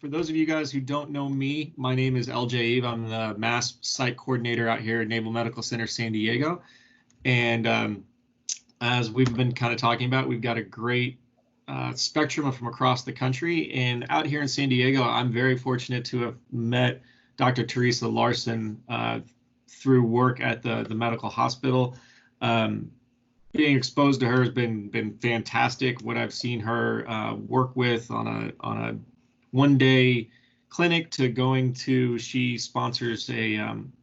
For those of you guys who don't know me, my name is LJ Eve. I'm the MASP site coordinator out here at Naval Medical Center San Diego. And as we've been kind of talking about, we've got a great spectrum from across the country. And out here in San Diego, I'm very fortunate to have met Dr. Teresa Larson through work at the medical hospital. Being exposed to her has been fantastic. What I've seen her work with on a one-day clinic to going to, she sponsors a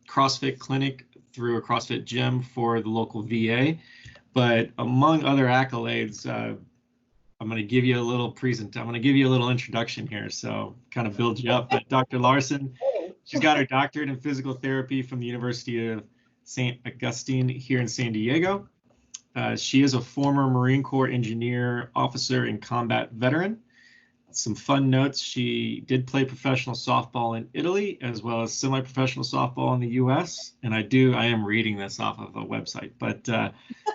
CrossFit clinic through a CrossFit gym for the local VA. But among other accolades, I'm going to give you a little introduction here, so kind of build you up. But Dr. Larson, she's got her doctorate in physical therapy from the University of St. Augustine here in San Diego. She is a former Marine Corps engineer, officer, and combat veteran. Some fun notes: she did play professional softball in Italy, as well as semi-professional softball in the US. And I am reading this off of a website, but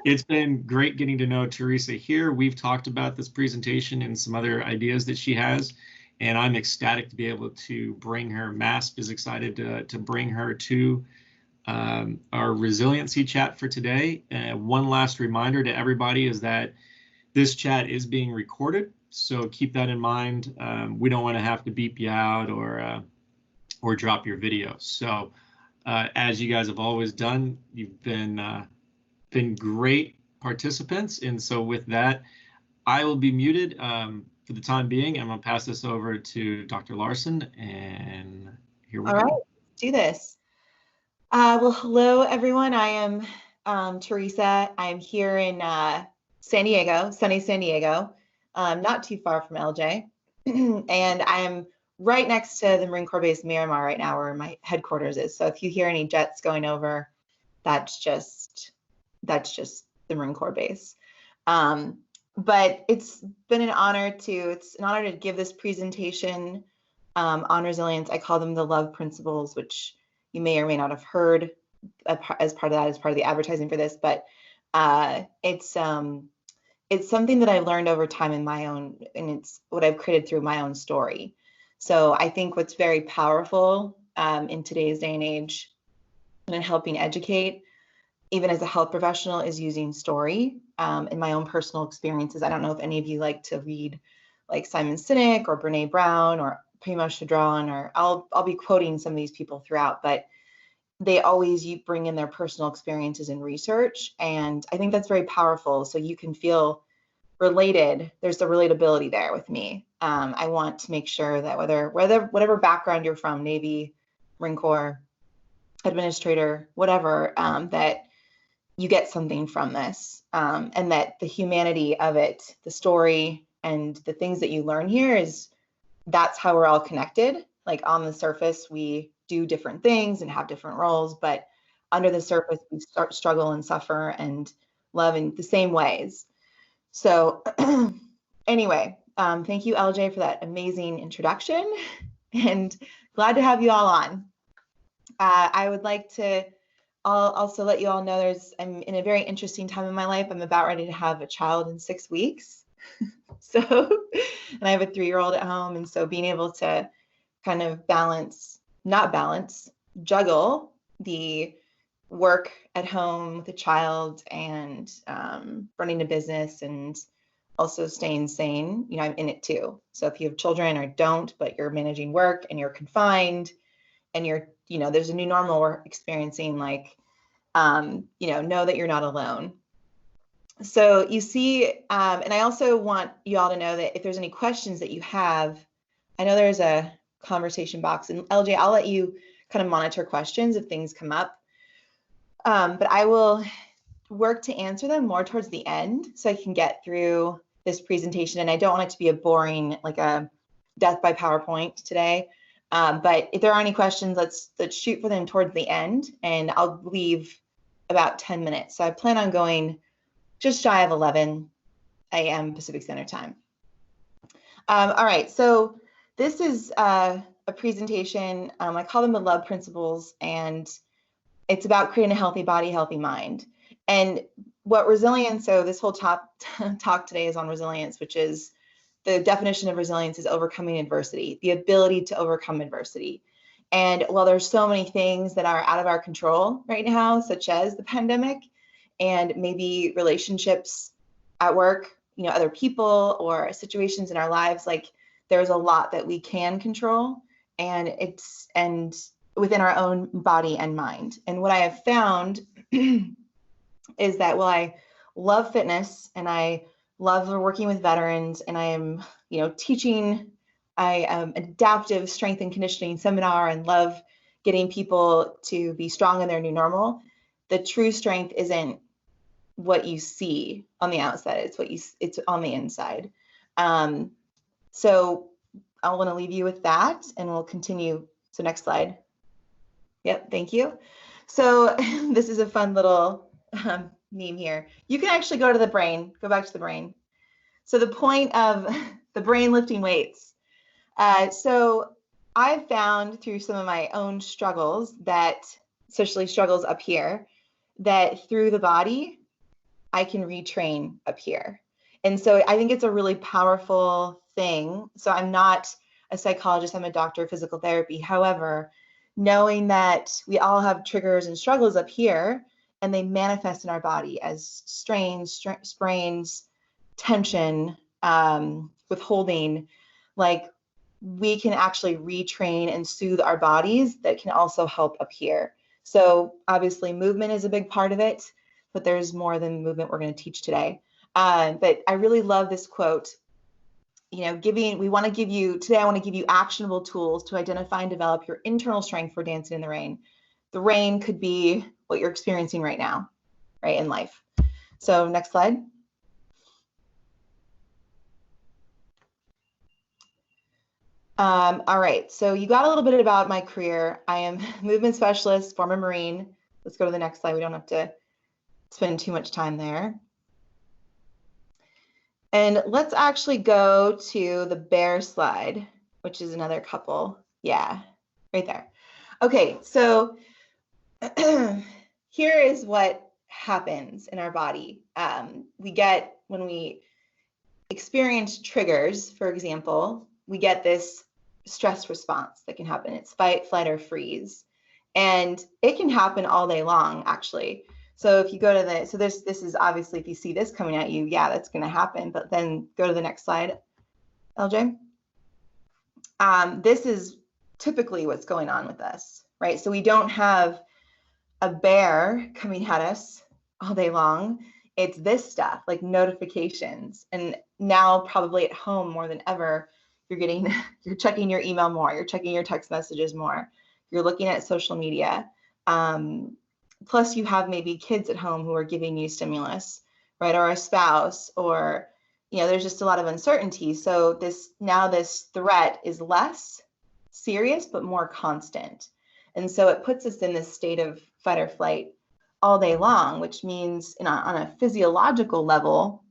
it's been great getting to know Teresa here. We've talked about this presentation and some other ideas that she has, and I'm ecstatic to be able to bring her. MASP is excited to bring her to our resiliency chat for today. One last reminder to everybody is that this chat is being recorded, so keep that in mind. We don't want to have to beep you out or drop your video. So as you guys have always done, you've been great participants, and so with that, I will be muted for the time being. I'm going to pass this over to Dr. Larson, and here we go. All right, let's do this. Well, hello, everyone. I am Teresa. I'm here in San Diego, sunny San Diego, not too far from LJ. And I'm right next to the Marine Corps base Miramar right now, where my headquarters is. So if you hear any jets going over, that's just the Marine Corps base. But it's an honor to give this presentation on resilience. I call them the love principles, which you may or may not have heard as part of the advertising for this, but it's something that I learned over time and it's what I've created through my own story. So I think what's very powerful in today's day and age and in helping educate, even as a health professional, is using story in my own personal experiences. I don't know if any of you like to read like Simon Sinek or Brene Brown or Primo Chadron, or I'll be quoting some of these people throughout, but they always bring in their personal experiences and research, and I think that's very powerful. So you can feel related. There's the relatability there with me. I want to make sure that whatever background you're from, Navy, Marine Corps, administrator, whatever, that you get something from this, and that the humanity of it, the story, and the things that you learn here that's how we're all connected. Like on the surface, we do different things and have different roles, but under the surface, we struggle and suffer and love in the same ways. So anyway, thank you, LJ, for that amazing introduction, and glad to have you all on. I would like to also let you all know I'm in a very interesting time in my life. I'm about ready to have a child in 6 weeks. And I have a 3-year-old at home. And so being able to kind of juggle the work at home with a child and running a business and also staying sane, I'm in it too. So if you have children or don't, but you're managing work and you're confined and there's a new normal we're experiencing, like, know that you're not alone. So you see, and I also want you all to know that if there's any questions that you have, I know there's a conversation box, and LJ, I'll let you kind of monitor questions if things come up. But I will work to answer them more towards the end so I can get through this presentation. And I don't want it to be a boring, like a death by PowerPoint today. But if there are any questions, let's shoot for them towards the end, and I'll leave about 10 minutes. So I plan on going just shy of 11 a.m. Pacific Standard Time. All right, so this is a presentation. I call them the love principles, and it's about creating a healthy body, healthy mind. And what resilience, so this whole talk today is on resilience, which is the definition of resilience is overcoming adversity, the ability to overcome adversity. And while there's so many things that are out of our control right now, such as the pandemic and maybe relationships at work, other people or situations in our lives, like there's a lot that we can control, and within our own body and mind. And what I have found is that while I love fitness and I love working with veterans, and I am, teaching, I am adaptive strength and conditioning seminar and love getting people to be strong in their new normal, the true strength isn't what you see on the outside, it's on the inside. So I want to leave you with that, and we'll continue. So next slide. Yep, thank you. So this is a fun little meme here. You can actually go back to the brain. So the point of the brain lifting weights. So I've found through some of my own struggles, especially struggles up here, that through the body, I can retrain up here. And so I think it's a really powerful thing. So I'm not a psychologist, I'm a doctor of physical therapy. However, knowing that we all have triggers and struggles up here, and they manifest in our body as strains, sprains, tension, withholding, like we can actually retrain and soothe our bodies that can also help up here. So obviously movement is a big part of it, but there's more than movement we're going to teach today. But I really love this quote. I want to give you actionable tools to identify and develop your internal strength for dancing in the rain. The rain could be what you're experiencing right now, right, in life. So next slide. All right, so you got a little bit about my career. I am movement specialist, former Marine. Let's go to the next slide. We don't have to spend too much time there. And let's actually go to the bear slide, which is another couple. Yeah, right there. Okay, so here is what happens in our body. When we experience triggers, for example, we get this stress response that can happen. It's fight, flight, or freeze. And it can happen all day long, actually. So if you go to this is obviously, if you see this coming at you, yeah, that's going to happen. But then go to the next slide, LJ. This is typically what's going on with us, right? So we don't have a bear coming at us all day long. It's this stuff like notifications. And now probably at home more than ever, you're checking your email more, you're checking your text messages more, you're looking at social media. Plus you have maybe kids at home who are giving you stimulus, right? Or a spouse, or, there's just a lot of uncertainty. So this threat is less serious, but more constant. And so it puts us in this state of fight or flight all day long, which means on a physiological level,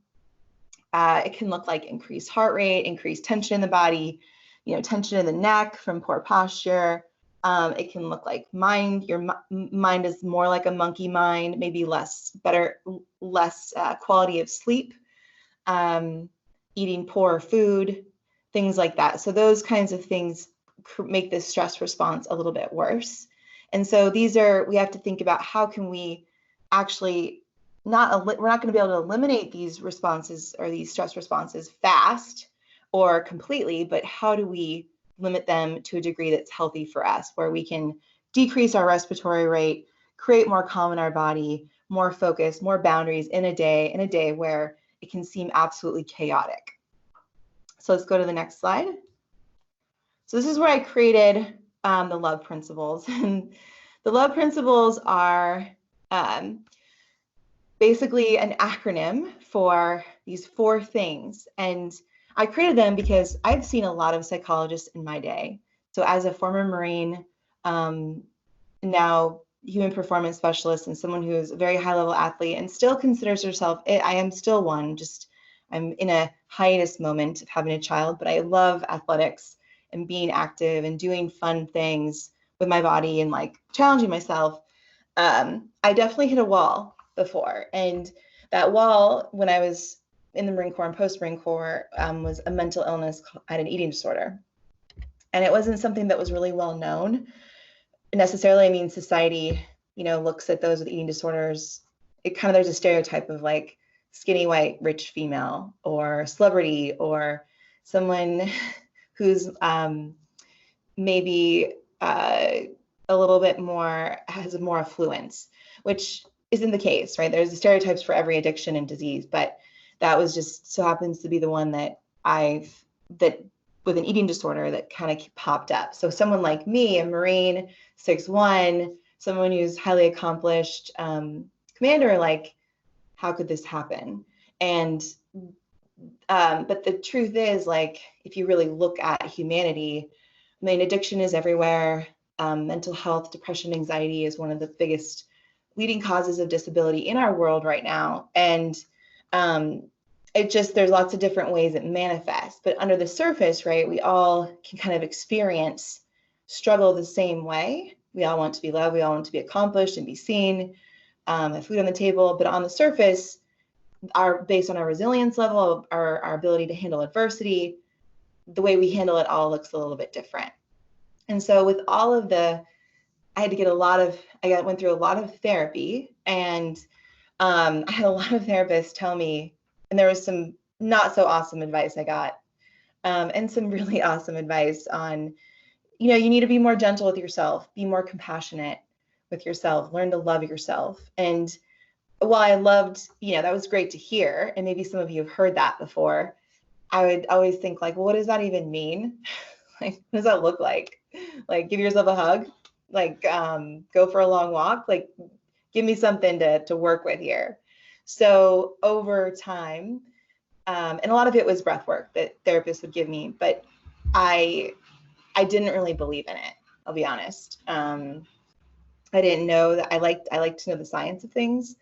it can look like increased heart rate, increased tension in the body, tension in the neck from poor posture. It can look like your mind is more like a monkey mind, maybe less quality of sleep, eating poor food, things like that. So those kinds of things make this stress response a little bit worse. And so we have to think about how can we actually we're not going to be able to eliminate these responses or these stress responses fast or completely, but how do we limit them to a degree that's healthy for us, where we can decrease our respiratory rate, create more calm in our body, more focus, more boundaries in a day where it can seem absolutely chaotic. So let's go to the next slide. So this is where I created the love principles. And the love principles are basically an acronym for these 4 things. And I created them because I've seen a lot of psychologists in my day. So as a former Marine, now human performance specialist, and someone who is a very high level athlete and still considers herself, I am still one, I'm in a hiatus moment of having a child, but I love athletics and being active and doing fun things with my body and like challenging myself. I definitely hit a wall before. And that wall, when I was in the Marine Corps and post-Marine Corps was a mental illness. I had an eating disorder. And it wasn't something that was really well known necessarily. I mean, society, looks at those with eating disorders. There's a stereotype of like skinny, white, rich female or celebrity or someone who's maybe a little bit more, has more affluence, which isn't the case, right? There's the stereotypes for every addiction and disease, but that was just so happens to be the one that with an eating disorder that kind of popped up. So someone like me, a Marine, 6'1", someone who's highly accomplished commander, like, how could this happen? And but the truth is, like, if you really look at humanity, I mean, addiction is everywhere. Mental health, depression, anxiety is one of the biggest leading causes of disability in our world right now. And there's lots of different ways it manifests, but under the surface, right, we all can kind of experience struggle the same way. We all want to be loved. We all want to be accomplished and be seen, have food on the table, but on the surface, based on our resilience level, our ability to handle adversity, the way we handle it all looks a little bit different. And so with all of I went through a lot of therapy, and I had a lot of therapists tell me, and there was some not so awesome advice I got, and some really awesome advice on, you need to be more gentle with yourself, be more compassionate with yourself, learn to love yourself. And while I loved, that was great to hear, and maybe some of you have heard that before, I would always think like, well, what does that even mean? Like, what does that look like? Like, give yourself a hug, like, go for a long walk, like, give me something to work with here. So over time, and a lot of it was breath work that therapists would give me, but I didn't really believe in it, I'll be honest. I didn't know that I like to know the science of things.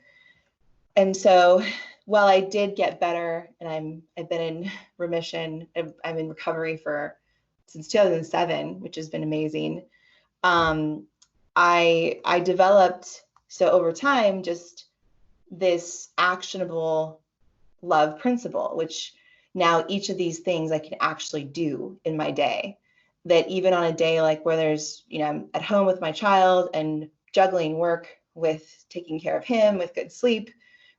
And so while I did get better, and I've been in remission, I'm in recovery since 2007, which has been amazing. I developed, so over time, just this actionable love principle, which now each of these things I can actually do in my day. That even on a day like where there's, I'm at home with my child and juggling work with taking care of him with good sleep,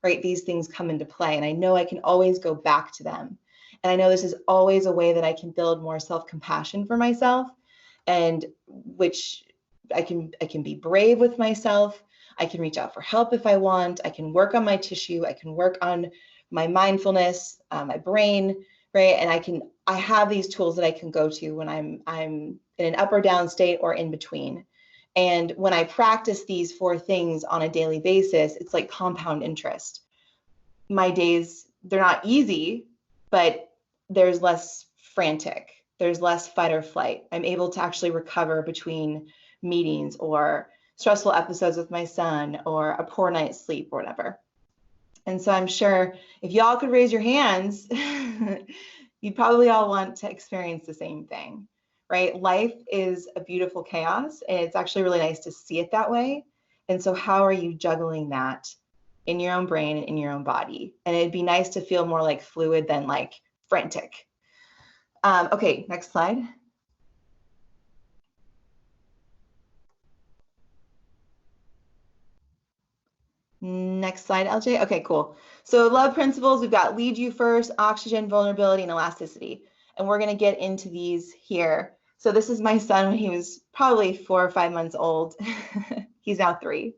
right? These things come into play, and I know I can always go back to them. And I know this is always a way that I can build more self-compassion for myself, and which I can be brave with myself. I can reach out for help if I want. I can work on my tissue. I can work on my mindfulness, my brain, right? And I have these tools that I can go to when I'm in an up or down state or in between. And when I practice these 4 things on a daily basis, it's like compound interest. My days, they're not easy, but there's less frantic. There's less fight or flight. I'm able to actually recover between meetings or stressful episodes with my son or a poor night's sleep or whatever. And so I'm sure if y'all could raise your hands, you'd probably all want to experience the same thing, right? Life is a beautiful chaos, and it's actually really nice to see it that way. And so how are you juggling that in your own brain and in your own body? And it'd be nice to feel more like fluid than like frantic. Okay, next slide. Next slide, LJ. Okay, cool. So love principles, we've got lead you first, oxygen, vulnerability, and elasticity. And we're gonna get into these here. So this is my son when he was probably 4 or 5 months old. He's now 3.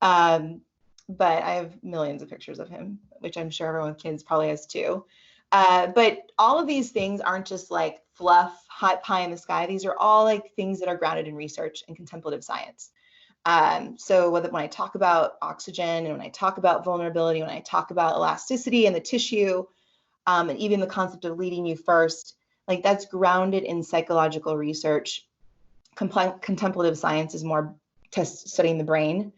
But I have millions of pictures of him, which I'm sure everyone with kids probably has too. But all of these things aren't just like fluff, hot pie in the sky. These are all like things that are grounded in research and contemplative science. So when I talk about oxygen, and when I talk about vulnerability, when I talk about elasticity in the tissue, and even the concept of leading you first, like that's grounded in psychological research. Contemplative science is more studying the brain.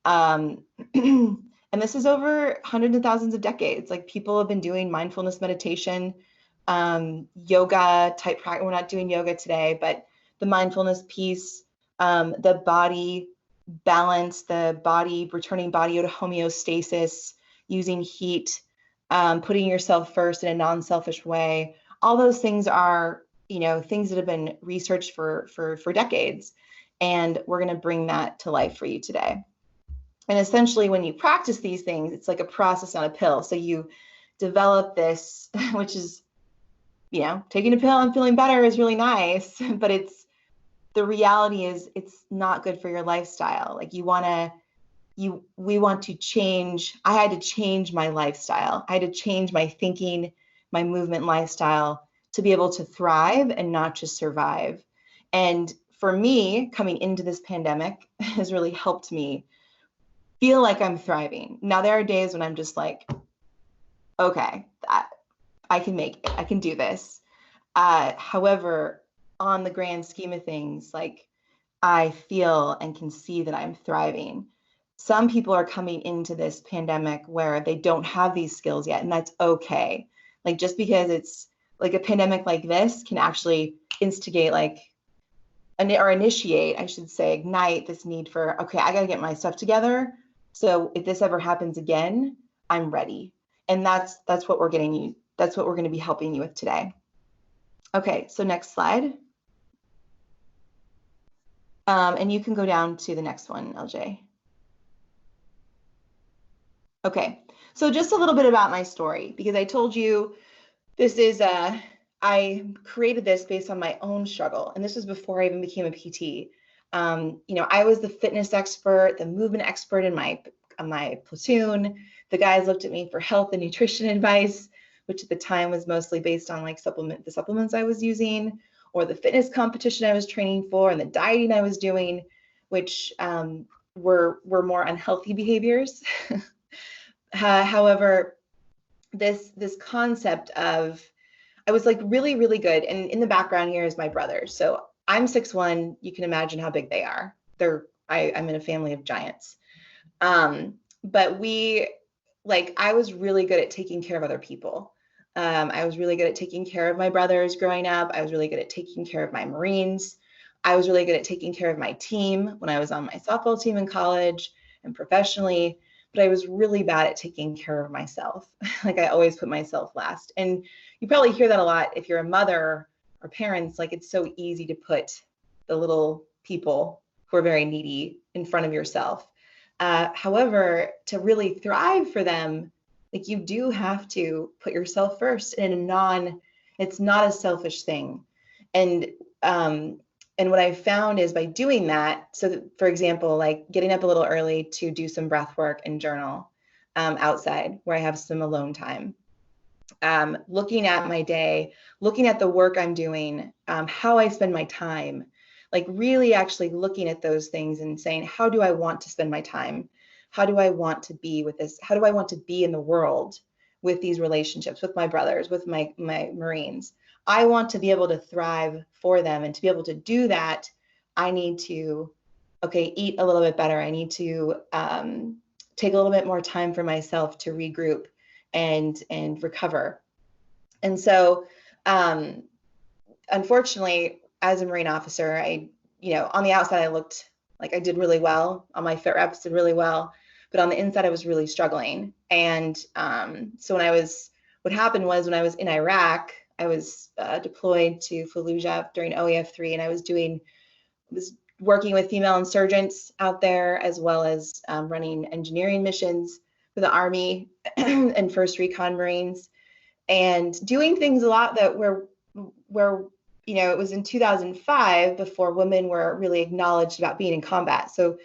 And this is over hundreds of thousands of decades. Like people have been doing mindfulness meditation, yoga type practice. We're not doing yoga today, but the mindfulness piece, the body balance, the body returning body to homeostasis, using heat, putting yourself first in a non-selfish way. All those things are, things that have been researched for decades. And we're going to bring that to life for you today. And essentially, when you practice these things, it's like a process, not a pill. So you develop this, which is, taking a pill and feeling better is really nice, but the reality is it's not good for your lifestyle. Like we want to change. I had to change my lifestyle. I had to change my thinking, my movement lifestyle to be able to thrive and not just survive. And for me, coming into this pandemic has really helped me feel like I'm thriving. Now, there are days when I'm just like, okay, I can make it. I can do this. However, on the grand scheme of things, like I feel and can see that I'm thriving. Some people are coming into this pandemic where they don't have these skills yet, and that's okay. Like just because it's like a pandemic like this can actually instigate or initiate, I should say, ignite this need for, okay, I got to get my stuff together. So if this ever happens again, I'm ready. And that's what we're getting you. That's what we're going to be helping you with today. Okay, so next slide. And you can go down to the next one, LJ. Okay, so just a little bit about my story, because I told you this is, I created this based on my own struggle, and this was before I even became a PT. I was the fitness expert, the movement expert in my platoon. The guys looked at me for health and nutrition advice, which at the time was mostly based on like the supplements I was using, or the fitness competition I was training for, and the dieting I was doing, which were more unhealthy behaviors. However, this concept of, I was like really, really good. And in the background here is my brother. So I'm 6'1". You can imagine how big they are. I'm in a family of giants. But I was really good at taking care of other people. I was really good at taking care of my brothers growing up. I was really good at taking care of my Marines. I was really good at taking care of my team when I was on my softball team in college and professionally. But I was really bad at taking care of myself. Like I always put myself last. And you probably hear that a lot if you're a mother or parents. Like it's so easy to put the little people who are very needy in front of yourself. However, to really thrive for them, like you do have to put yourself first it's not a selfish thing. And what I found is by doing that, so that, for example, like getting up a little early to do some breath work and journal outside where I have some alone time, looking at my day, looking at the work I'm doing, how I spend my time, like really actually looking at those things and saying, how do I want to spend my time? How do I want to be with this? How do I want to be in the world with these relationships, with my brothers, with my Marines? I want to be able to thrive for them. And to be able to do that, I need to, eat a little bit better. I need to take a little bit more time for myself to regroup and recover. And so, unfortunately, as a Marine officer, on the outside, I looked like I did really well. On my fit reps, did really well. But on the inside, I was really struggling. And so what happened was when I was in Iraq, I was deployed to Fallujah during OEF3, and I was working with female insurgents out there, as well as running engineering missions for the Army and 1st Recon Marines, and doing things a lot that were it was in 2005 before women were really acknowledged about being in combat. So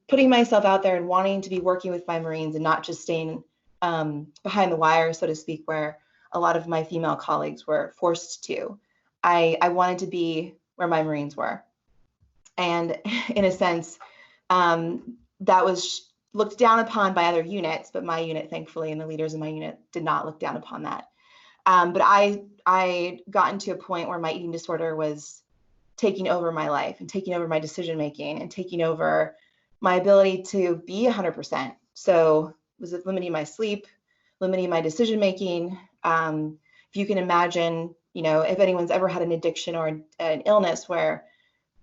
putting myself out there and wanting to be working with my Marines and not just staying behind the wire, so to speak, where a lot of my female colleagues were forced to. I wanted to be where my Marines were. And in a sense, that was looked down upon by other units, but my unit, thankfully, and the leaders in my unit did not look down upon that. But I got into a point where my eating disorder was taking over my life and taking over my decision making and taking over my ability to be 100%. So was it limiting my sleep, limiting my decision making? If you can imagine, if anyone's ever had an addiction or an illness where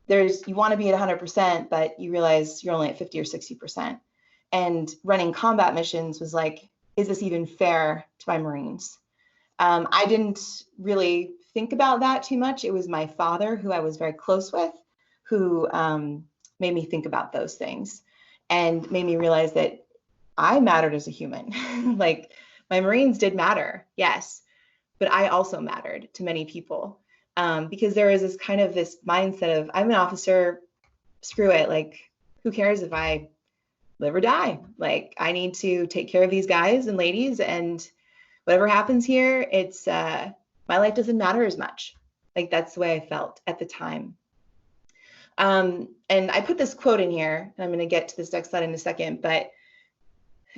you want to be at 100%, but you realize you're only at 50 or 60%. And running combat missions was like is this even fair to my Marines? I didn't really think about that too much. It was my father, who I was very close with, who made me think about those things and made me realize that I mattered as a human. Like, my Marines did matter, yes, but I also mattered to many people, because there is this kind of this mindset of, I'm an officer, screw it, like, who cares if I live or die? Like, I need to take care of these guys and ladies, and whatever happens here, it's my life doesn't matter as much. Like, that's the way I felt at the time. And I put this quote in here, and I'm going to get to this next slide in a second, but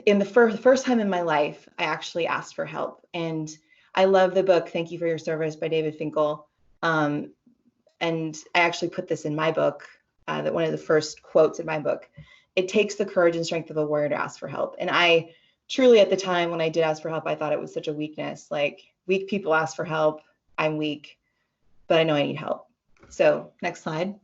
in the first time in my life, I actually asked for help. And I love the book, Thank You for Your Service by David Finkel. And I actually put this in my book, that one of the first quotes in my book. It takes the courage and strength of a warrior to ask for help. And I truly, at the time when I did ask for help, I thought it was such a weakness. Like, weak people ask for help. I'm weak, but I know I need help. So next slide.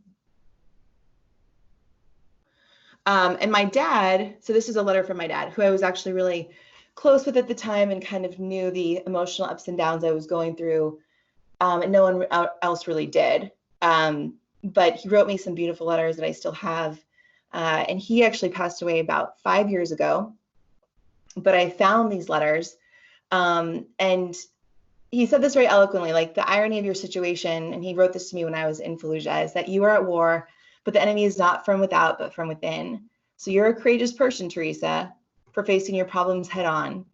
And my dad, so this is a letter from my dad, who I was actually really close with at the time and kind of knew the emotional ups and downs I was going through, and no one else really did. But he wrote me some beautiful letters that I still have. And he actually passed away about 5 years ago. But I found these letters, and he said this very eloquently, like, the irony of your situation, and he wrote this to me when I was in Fallujah, is that you are at war, but the enemy is not from without, but from within. So you're a courageous person, Teresa, for facing your problems head on.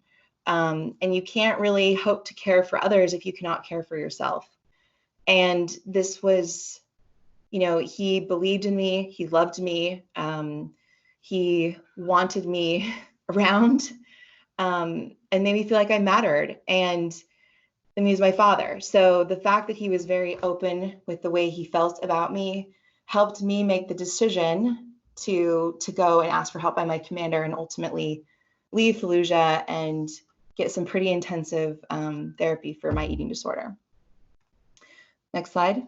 And you can't really hope to care for others if you cannot care for yourself. And this was, you know, he believed in me, he loved me, he wanted me around, and made me feel like I mattered. And he was my father. So the fact that he was very open with the way he felt about me helped me make the decision to go and ask for help by my commander, and ultimately leave Fallujah and get some pretty intensive therapy for my eating disorder. Next slide.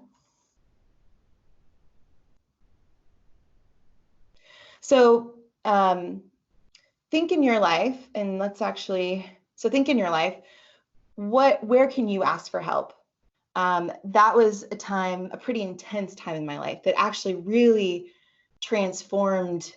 So think in your life, and let's actually, so think in your life, where can you ask for help? That was a time, a pretty intense time in my life that actually really transformed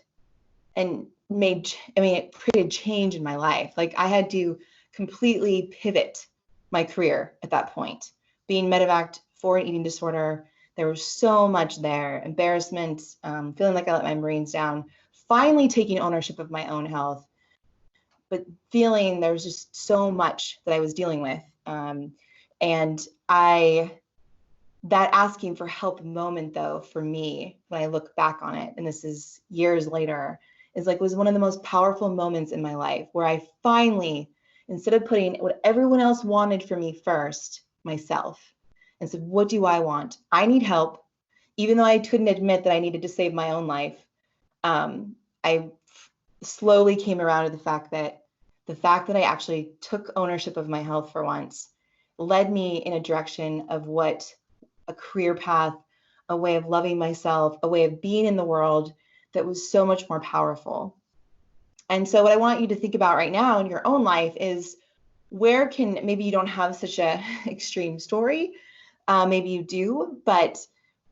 and made, it created change in my life. Like, I had to completely pivot my career at that point. Being medevaced for an eating disorder, there was so much there, embarrassment, feeling like I let my Marines down, finally taking ownership of my own health, but feeling there was just so much that I was dealing with. And that asking for help moment, though, for me, when I look back on it, and this is years later, was one of the most powerful moments in my life, where I finally, instead of putting what everyone else wanted for me first, myself, and said, what do I want? I need help. Even though I couldn't admit that I needed to save my own life, I slowly came around to the fact that I actually took ownership of my health for once led me in a direction of what a career path, a way of loving myself, a way of being in the world that was so much more powerful. And so what I want you to think about right now in your own life is, where can, maybe you don't have such a extreme story, maybe you do, but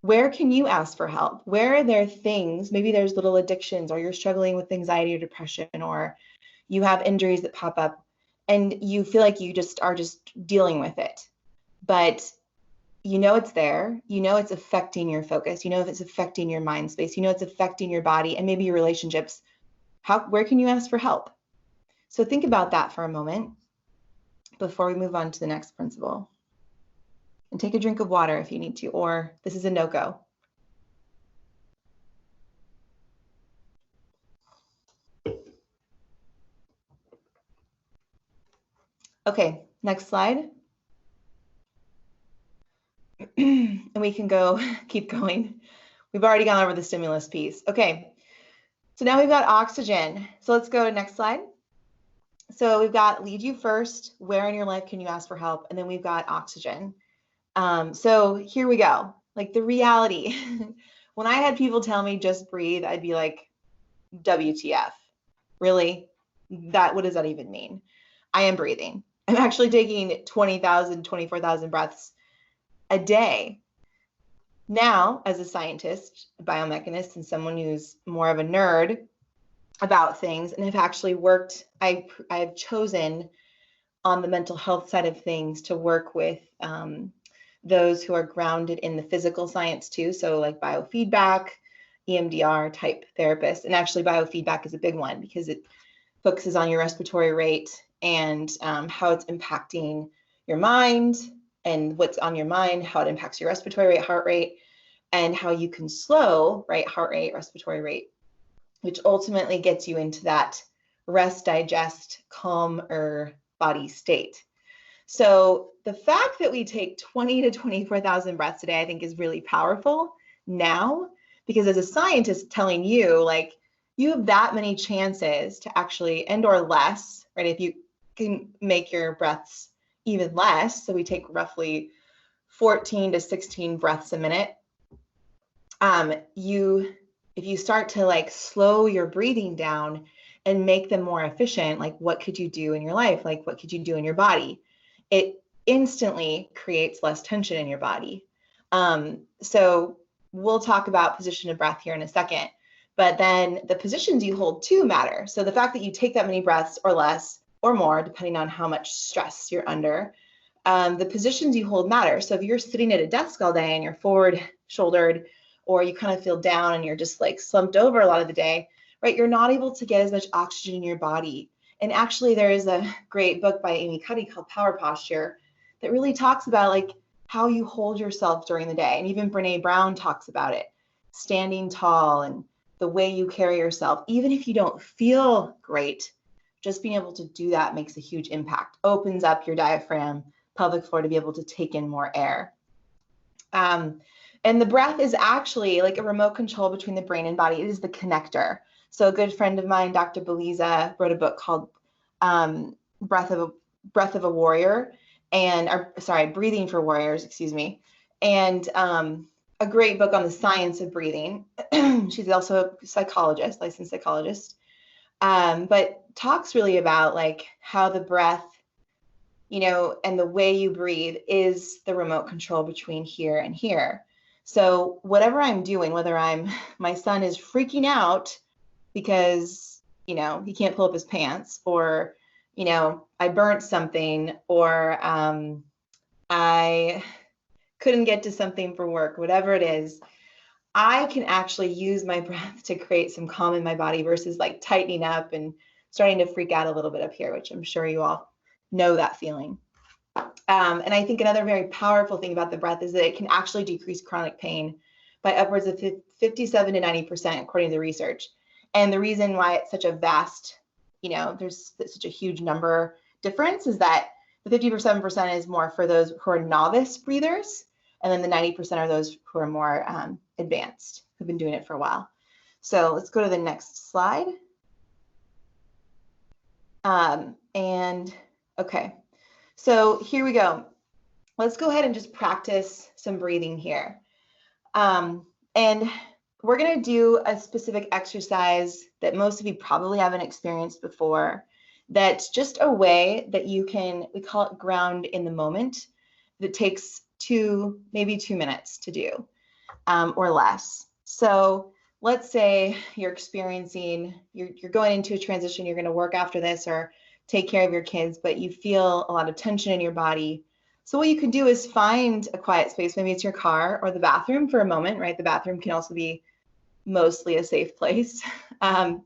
where can you ask for help? Where are there things, maybe there's little addictions, or you're struggling with anxiety or depression, or you have injuries that pop up and you feel like you just are dealing with it, but you know it's there, you know it's affecting your focus, you know if it's affecting your mind space, you know it's affecting your body and maybe your relationships. Where can you ask for help? So think about that for a moment before we move on to the next principle. And take a drink of water if you need to, or this is a no-go. Okay, next slide. And we can keep going. We've already gone over the stimulus piece. Okay, so now we've got oxygen. So let's go to next slide. So we've got lead you first, where in your life can you ask for help? And then we've got oxygen. So here we go. Like, the reality, when I had people tell me just breathe, I'd be like, WTF, really? What does that even mean? I am breathing. I'm actually taking 20,000, 24,000 breaths a day. Now, as a scientist, a biomechanist, and someone who's more of a nerd about things, and have actually worked, I've chosen on the mental health side of things to work with those who are grounded in the physical science too. So like biofeedback, EMDR type therapists. And actually biofeedback is a big one because it focuses on your respiratory rate and how it's impacting your mind, and what's on your mind, how it impacts your respiratory rate, heart rate, and how you can slow, right, heart rate, respiratory rate, which ultimately gets you into that rest, digest, calmer body state. So the fact that we take 20 to 24,000 breaths a day, I think is really powerful now, because as a scientist telling you, like, you have that many chances to actually, and or less, right? If you can make your breaths even less, so we take roughly 14 to 16 breaths a minute. If you start to like slow your breathing down and make them more efficient, like what could you do in your life? Like what could you do in your body? It instantly creates less tension in your body. So we'll talk about position of breath here in a second, but then the positions you hold too matter. So the fact that you take that many breaths or less or more, depending on how much stress you're under, the positions you hold matter. So if you're sitting at a desk all day and you're forward shouldered, or you kind of feel down and you're just like slumped over a lot of the day, right? You're not able to get as much oxygen in your body. And actually there is a great book by Amy Cuddy called Power Posture that really talks about like how you hold yourself during the day. And even Brene Brown talks about it, standing tall and the way you carry yourself. Even if you don't feel great, just being able to do that makes a huge impact, opens up your diaphragm, pelvic floor to be able to take in more air. And the breath is actually like a remote control between the brain and body. It is the connector. So a good friend of mine, Dr. Beliza, wrote a book called Breath of a Warrior, Breathing for Warriors, excuse me. And a great book on the science of breathing. She's also a psychologist, licensed psychologist, but talks really about like how the breath, you know, and the way you breathe is the remote control between here and here. So whatever I'm doing, whether my son is freaking out because, you know, he can't pull up his pants, or, you know, I burnt something, or I couldn't get to something for work, whatever it is, I can actually use my breath to create some calm in my body versus like tightening up and starting to freak out a little bit up here, which I'm sure you all know that feeling. And I think another very powerful thing about the breath is that it can actually decrease chronic pain by upwards of 57 to 90%, according to the research. And the reason why it's such a vast, you know, there's such a huge number difference is that the 57% is more for those who are novice breathers, and then the 90% are those who are more advanced, who've been doing it for a while. So let's go to the next slide. Okay. So here we go. Let's go ahead and just practice some breathing here. And we're going to do a specific exercise that most of you probably haven't experienced before. That's just a way that you can, we call it ground in the moment, that takes maybe 2 minutes to do or less. So let's say you're going into a transition, you're going to work after this or take care of your kids, but you feel a lot of tension in your body. So what you can do is find a quiet space. Maybe it's your car or the bathroom for a moment, right? The bathroom can also be mostly a safe place. And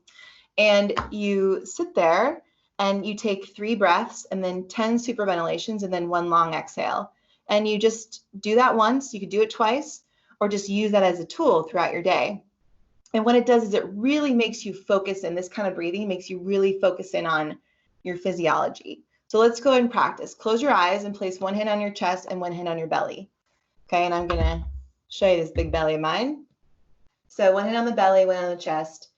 you sit there and you take 3 breaths and then 10 superventilations and then 1 long exhale. And you just do that once. You could do it twice, or just use that as a tool throughout your day. And what it does is it really makes you focus in. This kind of breathing makes you really focus in on your physiology. So let's go ahead and practice. Close your eyes and place 1 hand on your chest and 1 hand on your belly. Okay, and I'm gonna show you this big belly of mine. So 1 hand on the belly, 1 on the chest.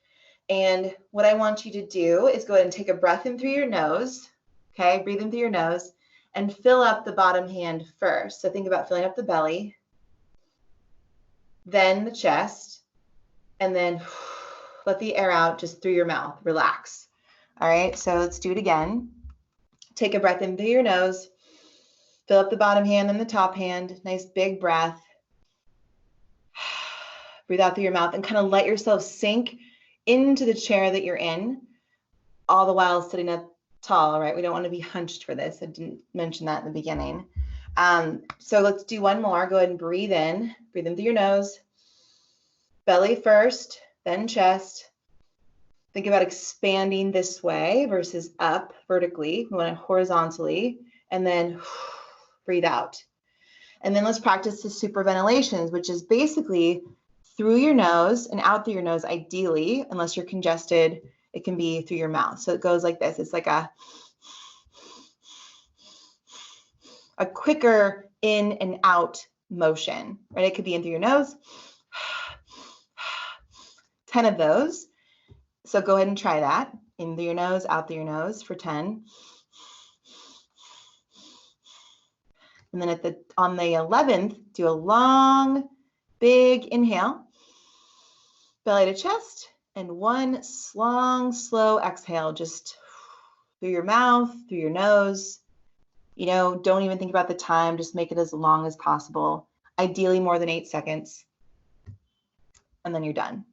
And what I want you to do is go ahead and take a breath in through your nose. Okay, breathe in through your nose and fill up the bottom hand first. So think about filling up the belly, then the chest, and then let the air out just through your mouth. Relax. All right, so let's do it again. Take a breath in through your nose. Fill up the bottom hand and the top hand. Nice big breath. Breathe out through your mouth and kind of let yourself sink into the chair that you're in, all the while sitting up tall, right? We don't want to be hunched for this. I didn't mention that in the beginning. So let's do one more. Go ahead and breathe in. Breathe in through your nose. Belly first, then chest. Think about expanding this way versus up vertically. We want it horizontally. And then breathe out. And then let's practice the superventilations, which is basically through your nose and out through your nose, ideally, unless you're congested, it can be through your mouth. So it goes like this. It's like a quicker in and out motion, right? It could be in through your nose. 10 of those. So go ahead and try that. In through your nose, out through your nose for 10. And then on the 11th, do a long, big inhale, belly to chest, and one long, slow exhale, just through your mouth, through your nose. You know, don't even think about the time, just make it as long as possible, ideally more than 8 seconds, and then you're done.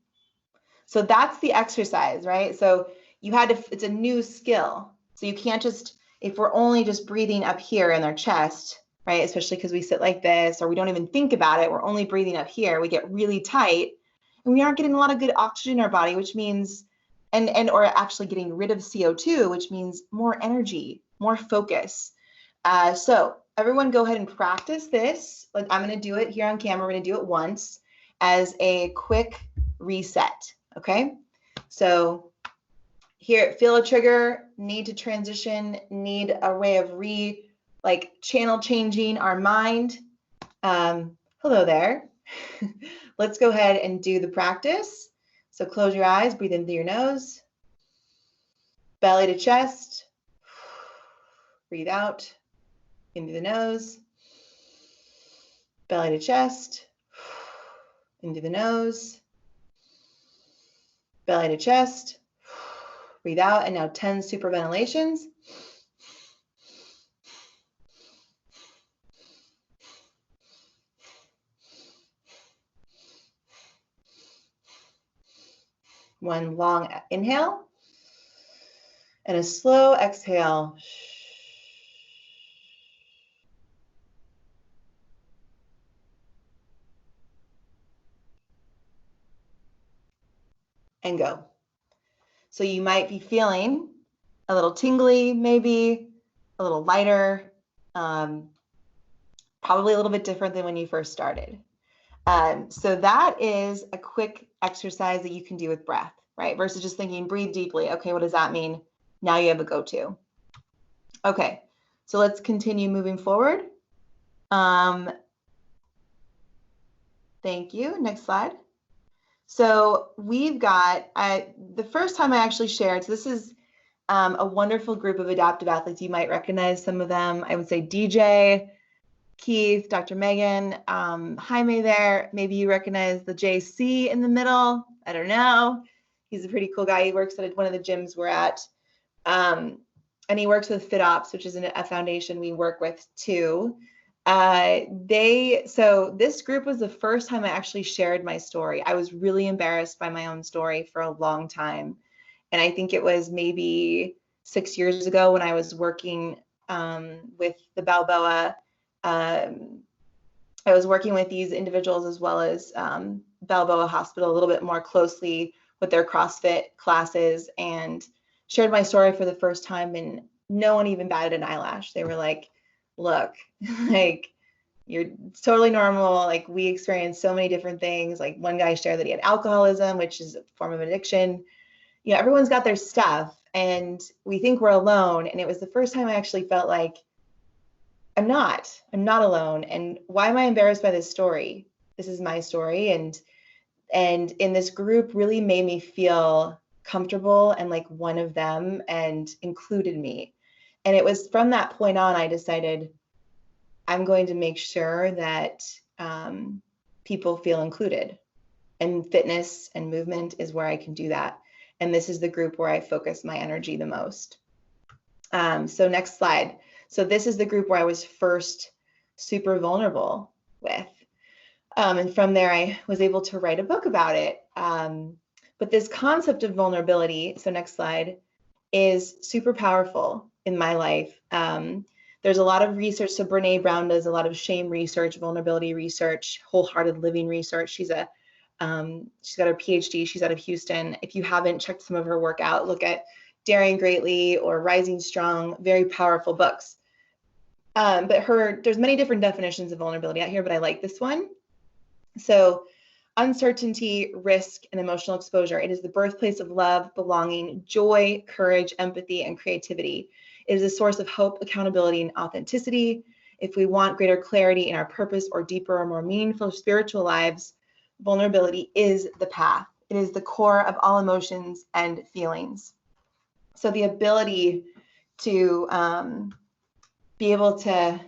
So that's the exercise, right? So it's a new skill. So you can't just, if we're only just breathing up here in our chest, right? Especially because we sit like this, or we don't even think about it. We're only breathing up here. We get really tight and we aren't getting a lot of good oxygen in our body, which means, or actually getting rid of CO2, which means more energy, more focus. So everyone go ahead and practice this. Like I'm going to do it here on camera. We're going to do it once as a quick reset. Okay. So here, feel a trigger, need to transition, need a way of channel changing our mind. Hello there. Let's go ahead and do the practice. So close your eyes, breathe in through your nose, belly to chest, breathe out, in through the nose, belly to chest, into the nose, belly to chest, breathe out, and now 10 superventilations. One long inhale and a slow exhale. And go. So you might be feeling a little tingly, maybe a little lighter, probably a little bit different than when you first started. So that is a quick exercise that you can do with breath, right? Versus just thinking, breathe deeply. Okay, what does that mean? Now you have a go-to. Okay, so let's continue moving forward. Thank you. Next slide. So we've got, the first time I actually shared, so this is a wonderful group of adaptive athletes. You might recognize some of them. I would say DJ, Keith, Dr. Megan, Jaime there. Maybe you recognize the JC in the middle. I don't know. He's a pretty cool guy. He works at one of the gyms we're at. And he works with FitOps, which is a foundation we work with too. So this group was the first time I actually shared my story. I was really embarrassed by my own story for a long time. And I think it was maybe 6 years ago when I was working with the Balboa. I was working with these individuals as well as Balboa Hospital a little bit more closely with their CrossFit classes, and shared my story for the first time, and no one even batted an eyelash. They were like, look, like, you're totally normal. Like, we experience so many different things. Like, one guy shared that he had alcoholism, which is a form of addiction. You know, everyone's got their stuff, and we think we're alone. And it was the first time I actually felt like I'm not alone. And why am I embarrassed by this story? This is my story. And in this group really made me feel comfortable and like one of them, and included me. And it was from that point on, I decided I'm going to make sure that people feel included, and fitness and movement is where I can do that. And this is the group where I focus my energy the most. So next slide. So this is the group where I was first super vulnerable with. And from there, I was able to write a book about it. But this concept of vulnerability, so next slide, is super powerful in my life. There's a lot of research. So Brene Brown does a lot of shame research, vulnerability research, wholehearted living research. She's got her PhD. She's out of Houston. If you haven't checked some of her work out, look at Daring Greatly or Rising Strong, very powerful books. But there's many different definitions of vulnerability out here, but I like this one. So uncertainty, risk, and emotional exposure. It is the birthplace of love, belonging, joy, courage, empathy, and creativity. It is a source of hope, accountability, and authenticity. If we want greater clarity in our purpose or deeper or more meaningful spiritual lives, vulnerability is the path. It is the core of all emotions and feelings. So the ability to be able to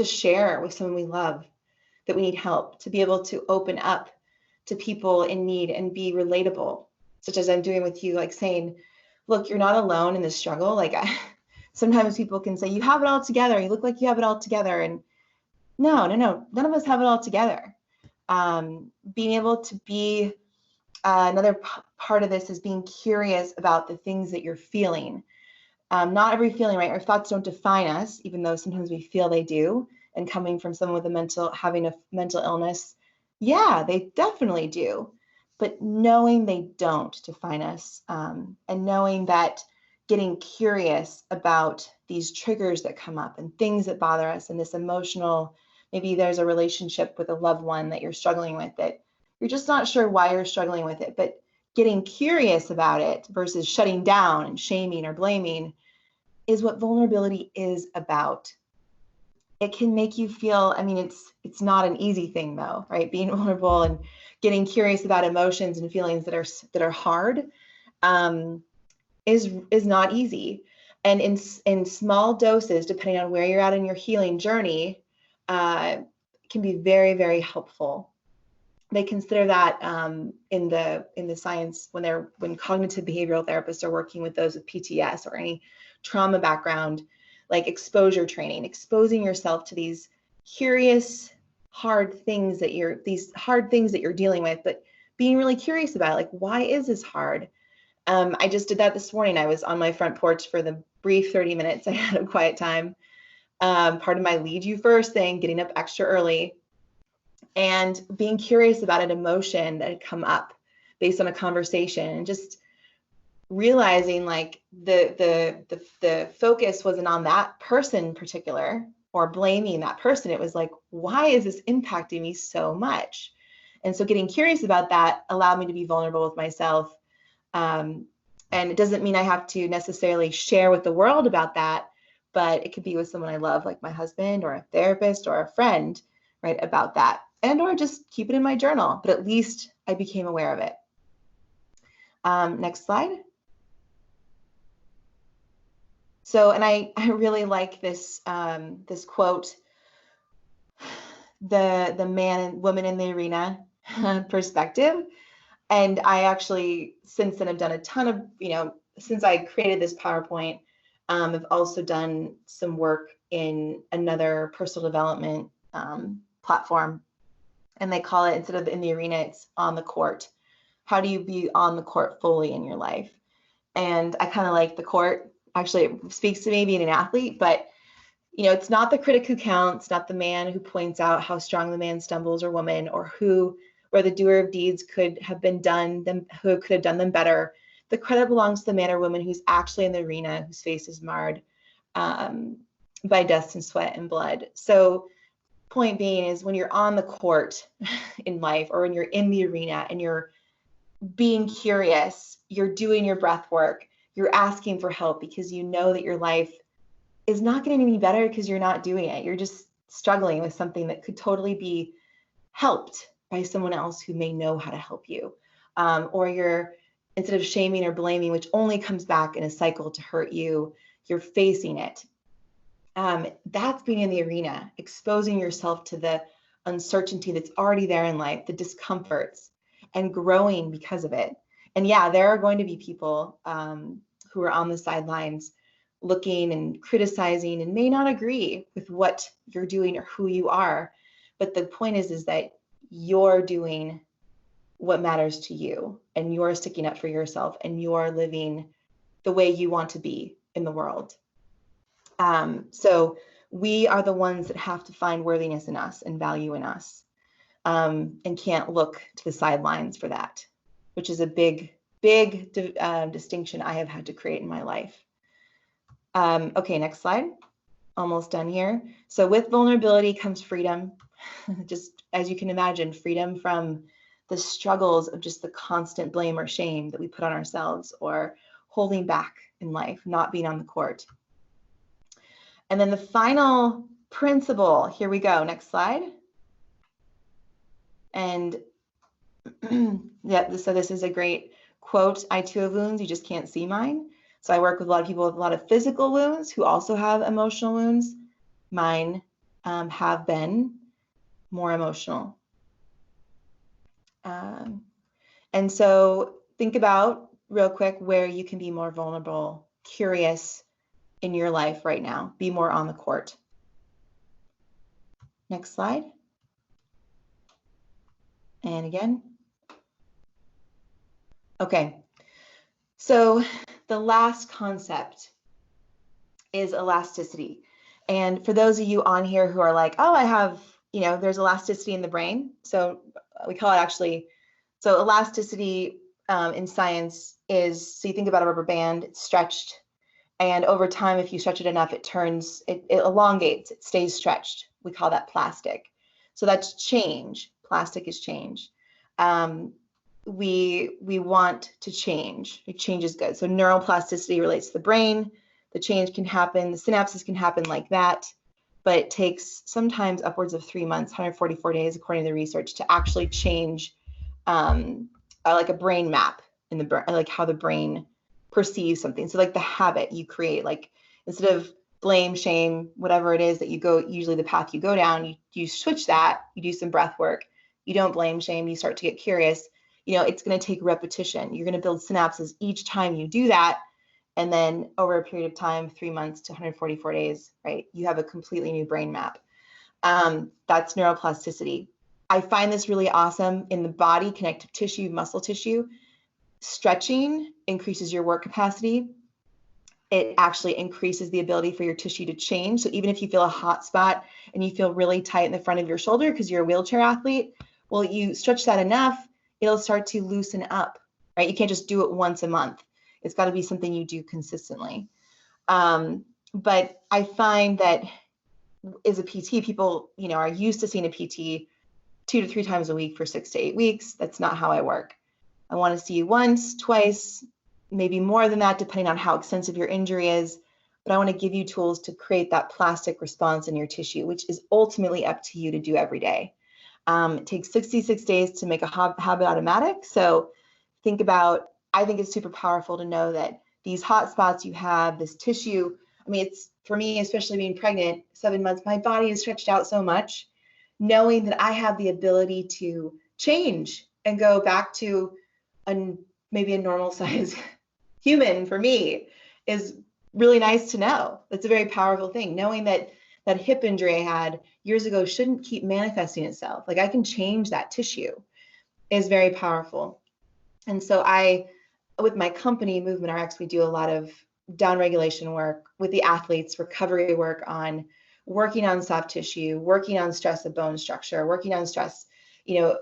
share with someone we love that we need help, to be able to open up to people in need and be relatable, such as I'm doing with you, like saying, look, you're not alone in this struggle. Like sometimes people can say, you have it all together. You look like you have it all together. And no, none of us have it all together. Being able to be another part of this is being curious about the things that you're feeling. Not every feeling, right? Our thoughts don't define us, even though sometimes we feel they do. And coming from someone with having a mental illness, yeah, they definitely do. But knowing they don't define us, and knowing that getting curious about these triggers that come up and things that bother us and this emotional, maybe there's a relationship with a loved one that you're struggling with that you're just not sure why you're struggling with it, but getting curious about it versus shutting down and shaming or blaming is what vulnerability is about. It can make you feel, I mean, it's not an easy thing though, right? Being vulnerable and getting curious about emotions and feelings that are hard is not easy. And in small doses, depending on where you're at in your healing journey, can be very, very helpful. They consider that in the science when cognitive behavioral therapists are working with those with PTS or any trauma background, like exposure training, exposing yourself to these curious, hard things that you're dealing with, but being really curious about it, like, why is this hard? I just did that this morning. I was on my front porch for the brief 30 minutes I had of quiet time. Part of my lead you first thing, getting up extra early and being curious about an emotion that had come up based on a conversation, and just realizing like the focus wasn't on that person in particular or blaming that person. It was like, why is this impacting me so much? And so getting curious about that allowed me to be vulnerable with myself. And it doesn't mean I have to necessarily share with the world about that, but it could be with someone I love, like my husband or a therapist or a friend, right, about that. And or just keep it in my journal, but at least I became aware of it. Next slide. So, and I really like this this quote, the man and woman in the arena perspective. And I actually, since then, have done a ton of, since I created this PowerPoint, I've also done some work in another personal development platform. And they call it, instead of in the arena, it's on the court. How do you be on the court fully in your life? And I kind of like the court. Actually, it speaks to me being an athlete, but it's not the critic who counts, not the man who points out how strong the man stumbles or woman, or where the doer of deeds could have done them better. The credit belongs to the man or woman who's actually in the arena, whose face is marred by dust and sweat and blood. So point being is, when you're on the court in life, or when you're in the arena and you're being curious, you're doing your breath work, you're asking for help because you know that your life is not getting any better because you're not doing it. You're just struggling with something that could totally be helped by someone else who may know how to help you. Or you're, instead of shaming or blaming, which only comes back in a cycle to hurt you, you're facing it. That's being in the arena, exposing yourself to the uncertainty that's already there in life, the discomforts, and growing because of it. And yeah, there are going to be people who are on the sidelines looking and criticizing and may not agree with what you're doing or who you are. But the point is that you're doing what matters to you, and you're sticking up for yourself, and you're living the way you want to be in the world. So we are the ones that have to find worthiness in us and value in us, and can't look to the sidelines for that, which is a big distinction I have had to create in my life. Okay, next slide. Almost done here. So with vulnerability comes freedom. Just as you can imagine, freedom from the struggles of just the constant blame or shame that we put on ourselves, or holding back in life, not being on the court. And then the final principle, here we go, next slide. And yeah, so this is a great quote. I too have wounds, you just can't see mine. So I work with a lot of people with a lot of physical wounds who also have emotional wounds. Mine have been more emotional. And so think about real quick where you can be more vulnerable, curious in your life right now. Be more on the court. Next slide. And again. Okay. So the last concept is elasticity. And for those of you on here who are like, oh, I have, there's elasticity in the brain. So we call it actually, so elasticity in science is, so you think about a rubber band, it's stretched. And over time, if you stretch it enough, it elongates, it stays stretched. We call that plastic. So that's change. Plastic is change. We want to change. Change is good. So neuroplasticity relates to the brain. The change can happen, the synapses can happen like that, but it takes sometimes upwards of 3 months, 144 days, according to the research, to actually change like a brain map in the brain, like how the brain perceive something. So like the habit you create, like instead of blame, shame, whatever it is that you go, usually the path you go down, you switch that, you do some breath work, you don't blame, shame, you start to get curious. It's going to take repetition. You're going to build synapses each time you do that. And then over a period of time, 3 months to 144 days, right, you have a completely new brain map. That's neuroplasticity. I find this really awesome in the body, connective tissue, muscle tissue. Stretching increases your work capacity. It actually increases the ability for your tissue to change. So even if you feel a hot spot and you feel really tight in the front of your shoulder because you're a wheelchair athlete, well, you stretch that enough, it'll start to loosen up, right? You can't just do it once a month. It's got to be something you do consistently. But I find that as a PT, people, are used to seeing a PT 2 to 3 times a week for 6 to 8 weeks. That's not how I work. I want to see you once, twice, maybe more than that, depending on how extensive your injury is. But I want to give you tools to create that plastic response in your tissue, which is ultimately up to you to do every day. It takes 66 days to make a habit automatic. So think about, I think it's super powerful to know that these hot spots you have, this tissue, it's, for me, especially being pregnant, 7 months, my body is stretched out so much. Knowing that I have the ability to change and go back to maybe a normal size human for me is really nice to know. That's a very powerful thing. Knowing that that hip injury I had years ago shouldn't keep manifesting itself. Like I can change that tissue is very powerful. And so with my company, Movement RX, we do a lot of down regulation work with the athletes, recovery work on working on soft tissue, working on stress of bone structure, working on stress,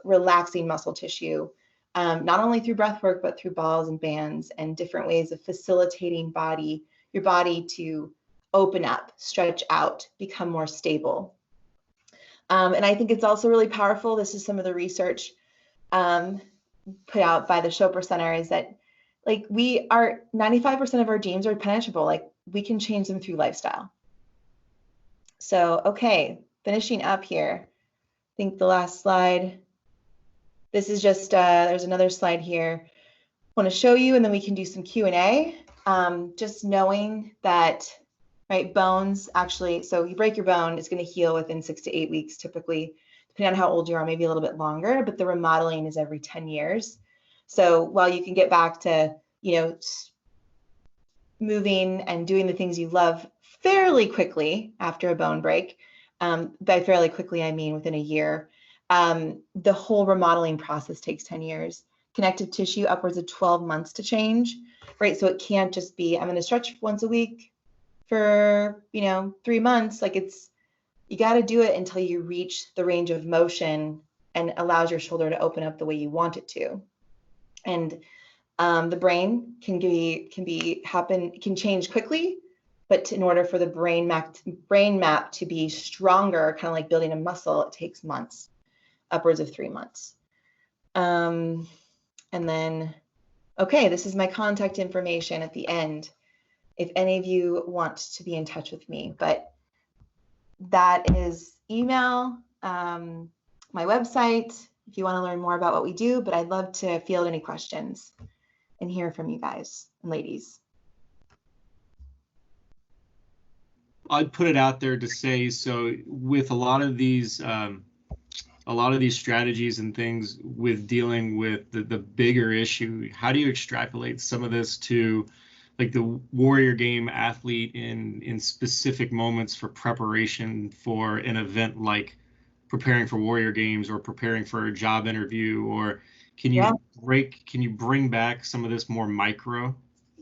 relaxing muscle tissue, not only through breath work, but through balls and bands and different ways of facilitating your body to open up, stretch out, become more stable. And I think it's also really powerful. This is some of the research put out by the Chopra Center, is that like 95% of our genes are penetrable. Like we can change them through lifestyle. So, okay, finishing up here. I think the last slide. This is just, there's another slide here. I want to show you, and then we can do some Q&A. Just knowing that, right, bones actually, so you break your bone, it's going to heal within 6 to 8 weeks, typically, depending on how old you are, maybe a little bit longer, but the remodeling is every 10 years. So while you can get back to, moving and doing the things you love fairly quickly after a bone break. By fairly quickly, I mean within a year. The whole remodeling process takes 10 years. Connective tissue, upwards of 12 months to change, right? So it can't just be, I'm going to stretch once a week for, 3 months. Like you got to do it until you reach the range of motion and allows your shoulder to open up the way you want it to. And the brain can change quickly, but in order for the brain map to be stronger, kind of like building a muscle, it takes months, upwards of 3 months. And then, okay, this is my contact information at the end, if any of you want to be in touch with me. But that is email, my website, if you want to learn more about what we do. But I'd love to field any questions and hear from you guys and ladies. I'd put it out there to say, so with a lot of these strategies and things with dealing with the bigger issue, how do you extrapolate some of this to like the warrior game athlete in specific moments for preparation for an event like preparing for warrior games or preparing for a job interview? Or can you bring back some of this more micro?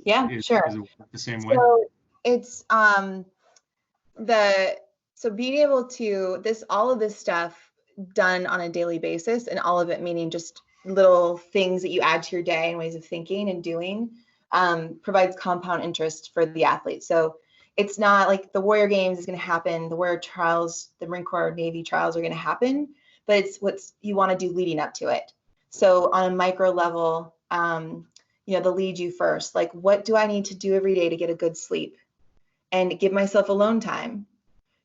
Yeah, sure. Is it the same way? So it's so being able to all of this stuff done on a daily basis, and all of it meaning just little things that you add to your day and ways of thinking and doing, provides compound interest for the athlete. So it's not like the Warrior Games is going to happen, the Warrior Trials, the Marine Corps Navy trials are going to happen, but it's what you want to do leading up to it. So on a micro level, the lead you first, like what do I need to do every day to get a good sleep and give myself alone time,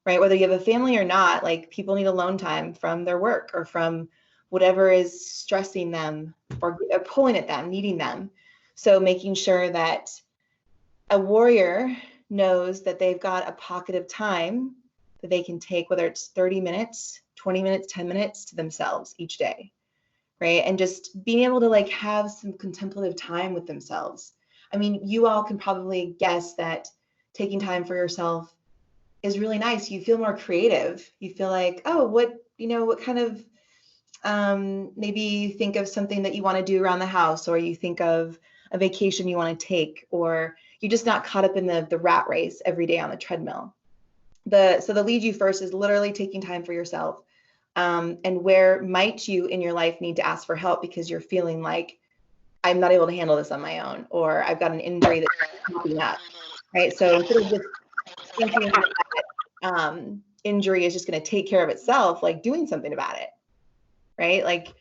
right? Whether you have a family or not, like people need alone time from their work or from whatever is stressing them or pulling at them, needing them. So making sure that a warrior knows that they've got a pocket of time that they can take, whether it's 30 minutes, 20 minutes, 10 minutes to themselves each day, right? And just being able to like have some contemplative time with themselves. I mean, you all can probably guess that taking time for yourself is really nice. You feel more creative. You feel like, oh, what kind of, maybe you think of something that you want to do around the house, or you think of a vacation you want to take, or you're just not caught up in the rat race every day on the treadmill. So the lead you first is literally taking time for yourself. And where might you in your life need to ask for help because you're feeling like I'm not able to handle this on my own, or I've got an injury that's popping up, right? So instead of just thinking that injury is just going to take care of itself, like doing something about it, right? Like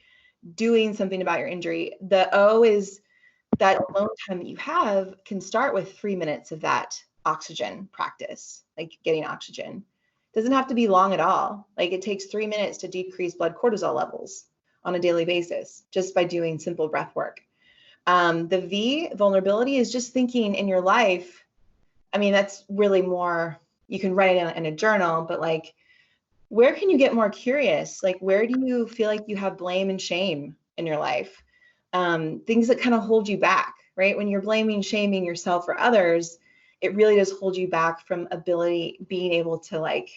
doing something about your injury. The O is that alone time that you have can start with 3 minutes of that oxygen practice, like getting oxygen. It doesn't have to be long at all. Like it takes 3 minutes to decrease blood cortisol levels on a daily basis just by doing simple breath work. The V, vulnerability, is just thinking in your life. I mean, that's really more, you can write it in a journal, but like, where can you get more curious? Like, where do you feel like you have blame and shame in your life? Things that kind of hold you back, right? When you're blaming, shaming yourself or others, it really does hold you back from being able to like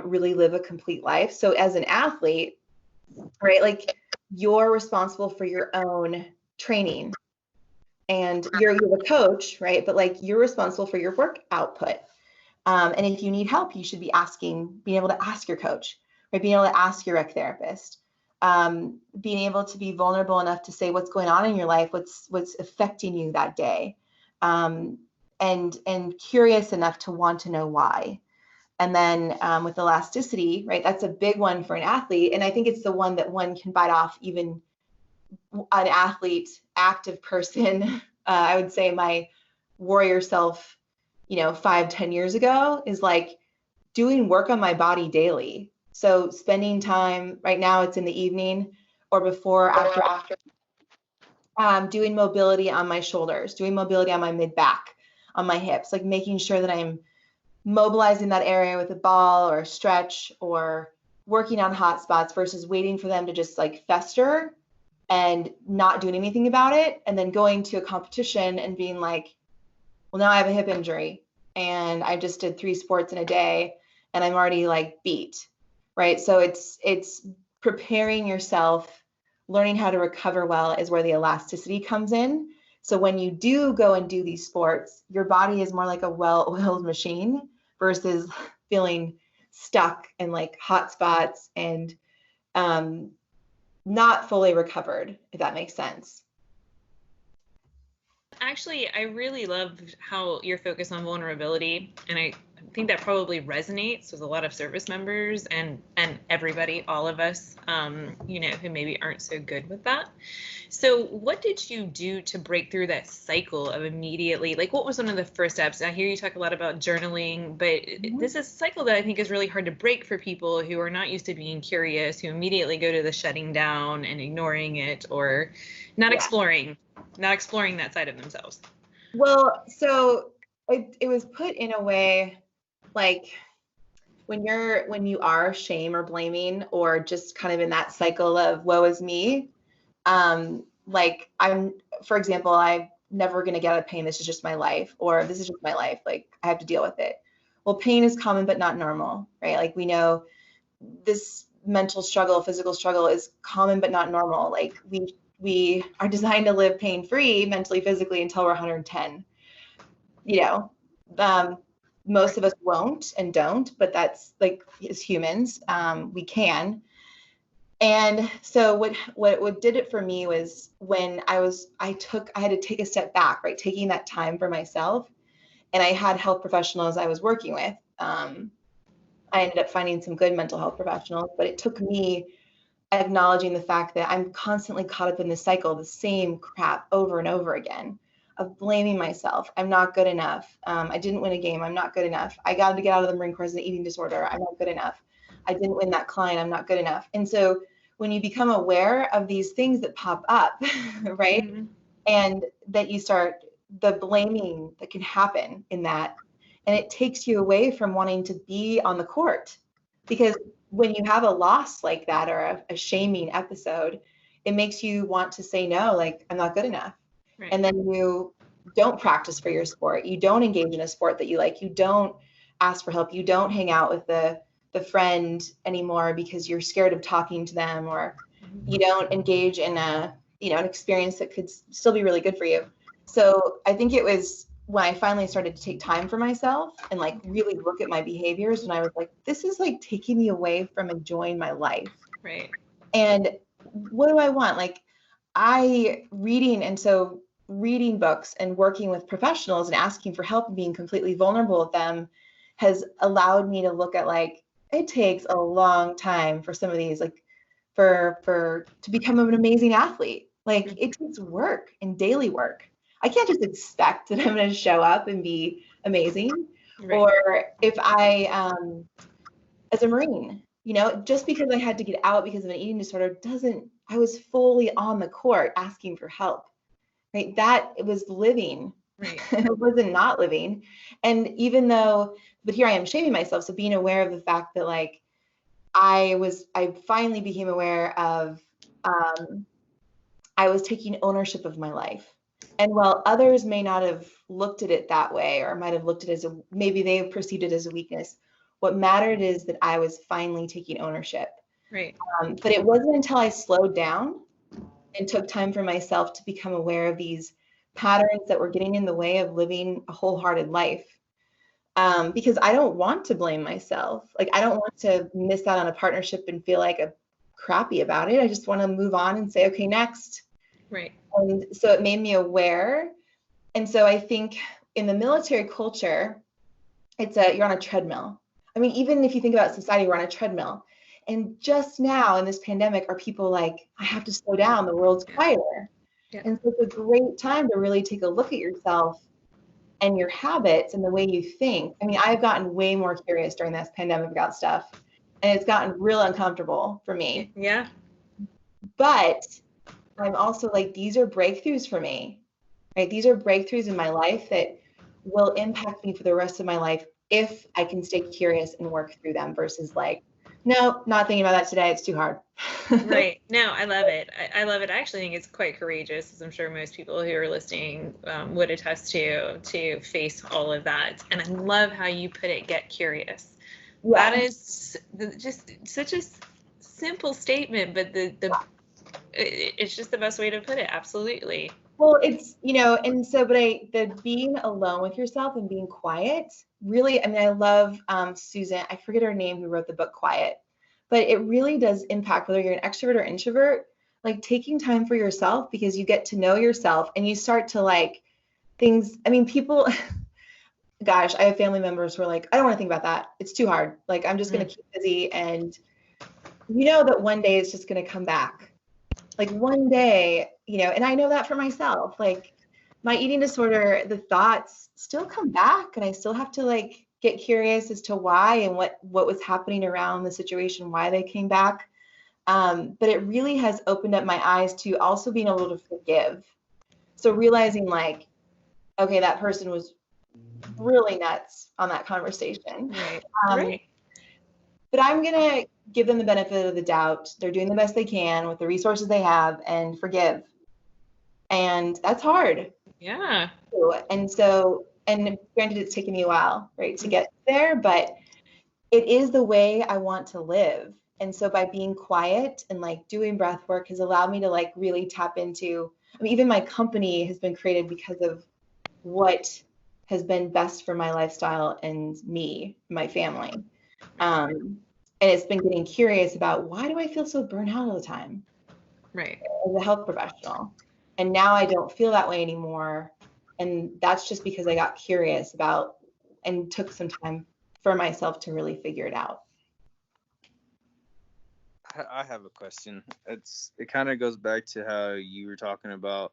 really live a complete life. So as an athlete, right, like you're responsible for your own training, and you're the coach, right? But like you're responsible for your work output. And if you need help, you should be being able to ask your coach, right? Being able to ask your rec therapist, being able to be vulnerable enough to say what's going on in your life, what's affecting you that day, and curious enough to want to know why. And then with elasticity, right? That's a big one for an athlete, and I think it's the one that one can bite off even an athlete, active person. I would say my warrior self, 5-10 years ago, is like doing work on my body daily. So spending time, right now it's in the evening or before, after, doing mobility on my shoulders, doing mobility on my mid back, on my hips, like making sure that I'm mobilizing that area with a ball or a stretch, or working on hot spots versus waiting for them to just like fester and not doing anything about it, and then going to a competition and being like, Well, now I have a hip injury and I just did 3 sports in a day and I'm already like beat, right? So it's preparing yourself, learning how to recover well is where the elasticity comes in. So when you do go and do these sports, your body is more like a well-oiled machine versus feeling stuck in like hot spots and not fully recovered, if that makes sense. Actually, I really love how you're focused on vulnerability, and I think that probably resonates with a lot of service members and everybody, all of us, who maybe aren't so good with that. So what did you do to break through that cycle of immediately, like what was one of the first steps? I hear you talk a lot about journaling, but this is a cycle that I think is really hard to break for people who are not used to being curious, who immediately go to the shutting down and ignoring it, or not exploring that side of themselves. Well, so it was put in a way like when you are shame or blaming or just kind of in that cycle of woe is me, like for example, I'm never going to get out of pain. This is just my life, or this is just my life. Like I have to deal with it. Well, pain is common, but not normal, right? Like we know this mental struggle, physical struggle is common, but not normal. Like we are designed to live pain-free mentally, physically until we're 110. Most of us won't and don't, but that's like as humans, we can. And so what did it for me was when I had to take a step back, right? Taking that time for myself. And I had health professionals I was working with. I ended up finding some good mental health professionals, but it took me acknowledging the fact that I'm constantly caught up in this cycle, the same crap over and over again of blaming myself. I'm not good enough. I didn't win a game. I'm not good enough. I got to get out of the Marine Corps as an eating disorder. I'm not good enough. I didn't win that client. I'm not good enough. And so when you become aware of these things that pop up, right? Mm-hmm. And that you start the blaming that can happen in that, and it takes you away from wanting to be on the court. Because when you have a loss like that or a shaming episode, it makes you want to say no, like I'm not good enough. Right. And then you don't practice for your sport. You don't engage in a sport that you like. You don't ask for help. You don't hang out with the friend anymore because you're scared of talking to them, or you don't engage in an experience that could still be really good for you. So I think it was when I finally started to take time for myself and like really look at my behaviors, and I was like, this is like taking me away from enjoying my life. Right. And what do I want? Like reading books and working with professionals and asking for help and being completely vulnerable with them has allowed me to look at like, it takes a long time for some of these, like to become an amazing athlete. Like it takes work and daily work. I can't just expect that I'm going to show up and be amazing. Right. Or if I, as a Marine, just because I had to get out because of an eating disorder I was fully on the court asking for help, right? That it was living. Right. It wasn't not living. And but here I am shaming myself. So being aware of the fact that like, I finally became aware of, I was taking ownership of my life. And while others may not have looked at it that way, or might have looked at it as maybe they perceived it as a weakness, what mattered is that I was finally taking ownership. Right. But it wasn't until I slowed down and took time for myself to become aware of these patterns that were getting in the way of living a wholehearted life. Because I don't want to blame myself. Like, I don't want to miss out on a partnership and feel like a crappy about it. I just want to move on and say, okay, next. Right. And so it made me aware. And so I think in the military culture, you're on a treadmill. I mean, even if you think about society, we're on a treadmill. And just now in this pandemic, are people like, I have to slow down, the world's quieter. Yeah. And so it's a great time to really take a look at yourself and your habits and the way you think. I mean, I've gotten way more curious during this pandemic about stuff, and it's gotten real uncomfortable for me. Yeah. But I'm also like, these are breakthroughs for me, right? These are breakthroughs in my life that will impact me for the rest of my life if I can stay curious and work through them versus like No, not thinking about that today. It's too hard. Right. No, I love it. I love it. I actually think it's quite courageous, as I'm sure most people who are listening would attest to face all of that. And I love how you put it, get curious. Yeah. That is just such a simple statement, but it's just the best way to put it. Absolutely. Well, it's, and so, but the being alone with yourself and being quiet, really, I mean, I love Susan, I forget her name, who wrote the book Quiet, but it really does impact whether you're an extrovert or introvert, like taking time for yourself, because you get to know yourself and you start to like things. I mean, people, gosh, I have family members who are like, I don't want to think about that. It's too hard. Like, I'm just going to keep busy. And you know that one day it's just going to come back. Like one day, and I know that for myself, like my eating disorder, the thoughts still come back and I still have to like get curious as to why and what was happening around the situation, why they came back. But it really has opened up my eyes to also being able to forgive. So realizing like, okay, that person was really nuts on that conversation. Right. Right. But I'm going to give them the benefit of the doubt. They're doing the best they can with the resources they have and forgive. And that's hard. Yeah. And so, and granted, it's taken me a while, right, to get there, but it is the way I want to live. And so by being quiet and like doing breath work has allowed me to like really tap into, I mean, even my company has been created because of what has been best for my lifestyle and me, my family. And it's been getting curious about, why do I feel so burnt out all the time? Right. As a health professional. And now I don't feel that way anymore. And that's just because I got curious about and took some time for myself to really figure it out. I have a question. It kind of goes back to how you were talking about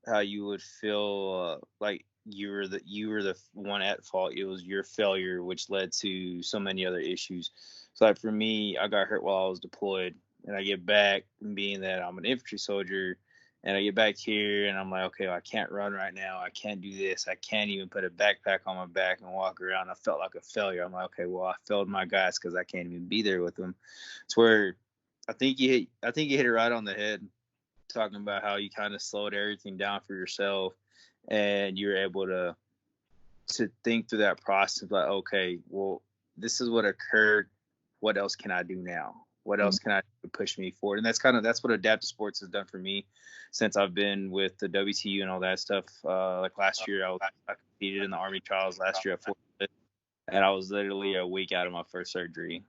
how you would feel like you were the one at fault. It was your failure which led to so many other issues. So like for me, I got hurt while I was deployed, and I get back, being that I'm an infantry soldier, and I get back here and I'm like, okay, well, I can't run right now. I can't do this. I can't even put a backpack on my back and walk around. I felt like a failure. I'm like, okay, well, I failed my guys because I can't even be there with them. It's where I think you hit it right on the head, talking about how you kind of slowed everything down for yourself and you were able to think through that process, like, okay, well, this is what occurred. What else can I do now? What else can I do to push me forward? And that's what adaptive sports has done for me since I've been with the WTU and all that stuff. Like last year, I competed in the Army trials last year at Fort Hood, and I was literally a week out of my first surgery.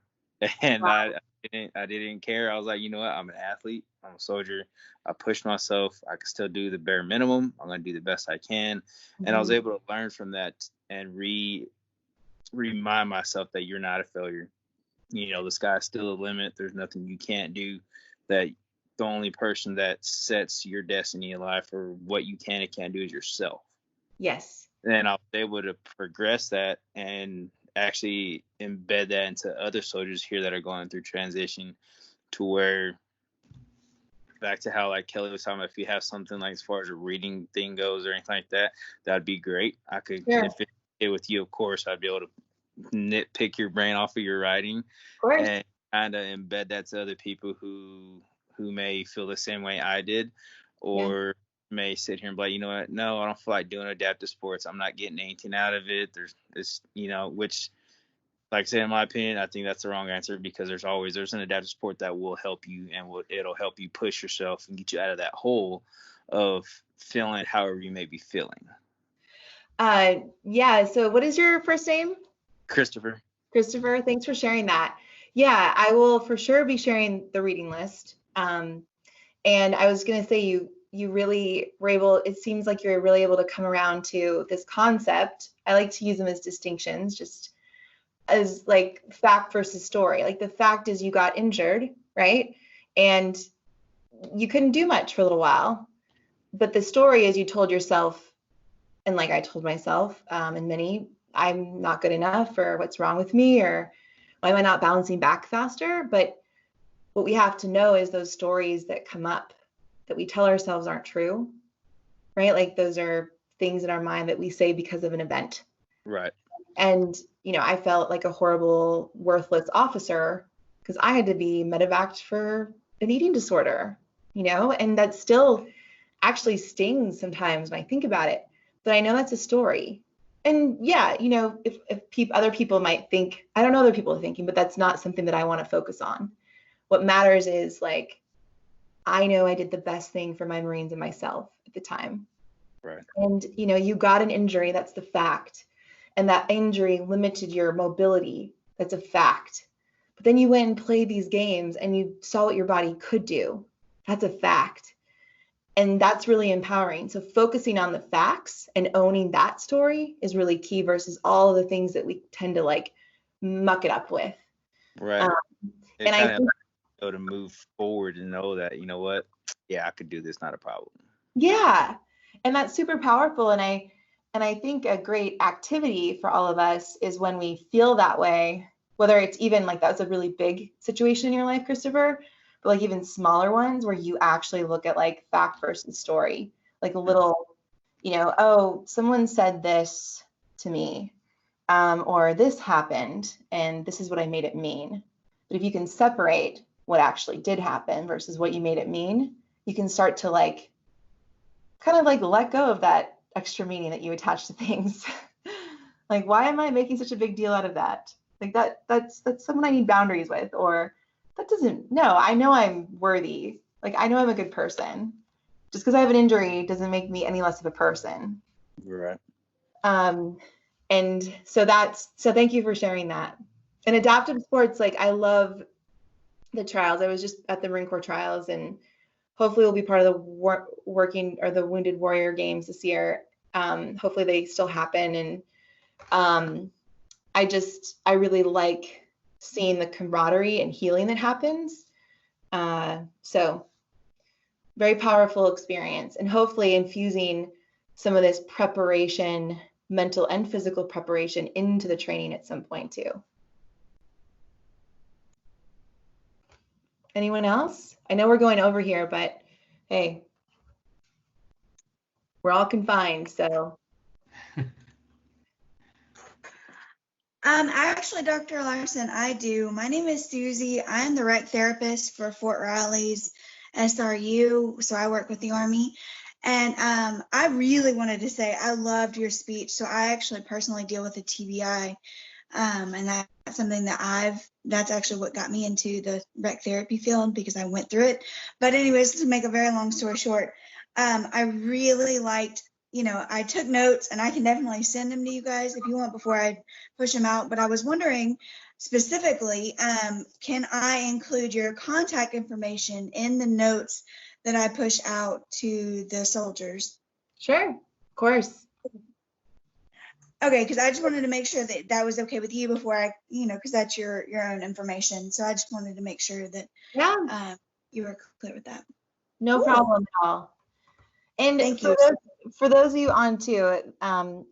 And wow. I didn't care. I was like, you know what? I'm an athlete. I'm a soldier. I pushed myself. I can still do the bare minimum. I'm going to do the best I can. Mm-hmm. And I was able to learn from that and remind myself that you're not a failure. The sky's still a limit. There's nothing you can't do. That the only person that sets your destiny in life or what you can and can't do is yourself. Yes. And I was able to progress that and actually embed that into other soldiers here that are going through transition, to where, back to how like Kelly was talking about, if you have something like as far as a reading thing goes or anything like that, that'd be great. I could, if it with you, of course, I'd be able to nitpick your brain off of your writing and kind of embed that to other people who may feel the same way I did, or may sit here and be like, you know what, no, I don't feel like doing adaptive sports. I'm not getting anything out of it. There's this, which, like I said, in my opinion, I think that's the wrong answer, because there's an adaptive sport that will help you and it'll help you push yourself and get you out of that hole of feeling however you may be feeling. So what is your first name? Christopher, thanks for sharing that. Yeah, I will for sure be sharing the reading list. And I was going to say, you really were able, it seems like you're really able to come around to this concept. I like to use them as distinctions, just as like fact versus story. Like the fact is you got injured, right? And you couldn't do much for a little while. But the story is you told yourself, and like I told myself, and many, I'm not good enough, or what's wrong with me, or why am I not bouncing back faster? But what we have to know is those stories that come up that we tell ourselves aren't true, right? Like those are things in our mind that we say because of an event. Right. And, I felt like a horrible, worthless officer because I had to be medevaced for an eating disorder, and that still actually stings sometimes when I think about it. But I know that's a story. And yeah, if other people might think, I don't know other people are thinking, but that's not something that I want to focus on. What matters is like, I know I did the best thing for my Marines and myself at the time. Right. And you got an injury, that's the fact. And that injury limited your mobility, that's a fact. But then you went and played these games and you saw what your body could do. That's a fact. And that's really empowering. So focusing on the facts and owning that story is really key versus all of the things that we tend to like muck it up with. Right. And I think, to move forward and know that, you know what, yeah, I could do this, not a problem. yeah, and that's super powerful. And I think a great activity for all of us is when we feel that way, whether it's even like that was a really big situation in your life, Christopher, but like even smaller ones where you actually look at like fact versus story, like a little, oh, someone said this to me, or this happened and this is what I made it mean. But if you can separate what actually did happen versus what you made it mean, you can start to like kind of like let go of that extra meaning that you attach to things. Like, why am I making such a big deal out of that? Like that's someone I need boundaries with, or that doesn't, no, I know I'm worthy. Like, I know I'm a good person. Just because I have an injury doesn't make me any less of a person. Right. And so thank you for sharing that. And adaptive sports, like I love the trials. I was just at the Marine Corps trials, and hopefully we'll be part of the working or the Wounded Warrior Games this year. Hopefully they still happen. And I really like seeing the camaraderie and healing that happens. So very powerful experience, and hopefully infusing some of this preparation, mental and physical preparation, into the training at some point too. Anyone else? I know we're going over here, but hey, we're all confined, so. Actually, Dr. Larson, I do. My name is Susie. I'm the rec therapist for Fort Riley's SRU, so I work with the Army. And I really wanted to say I loved your speech. So I actually personally deal with a TBI, and that's something that's actually what got me into the rec therapy field, because I went through it. But anyways, to make a very long story short, I really liked, I took notes, and I can definitely send them to you guys if you want before I push them out. But I was wondering specifically, can I include your contact information in the notes that I push out to the soldiers? Sure, of course. Okay, because I just wanted to make sure that that was okay with you before I, because that's your own information. So I just wanted to make sure that you were clear with that. No problem at all. And thank you. For those of you on too, right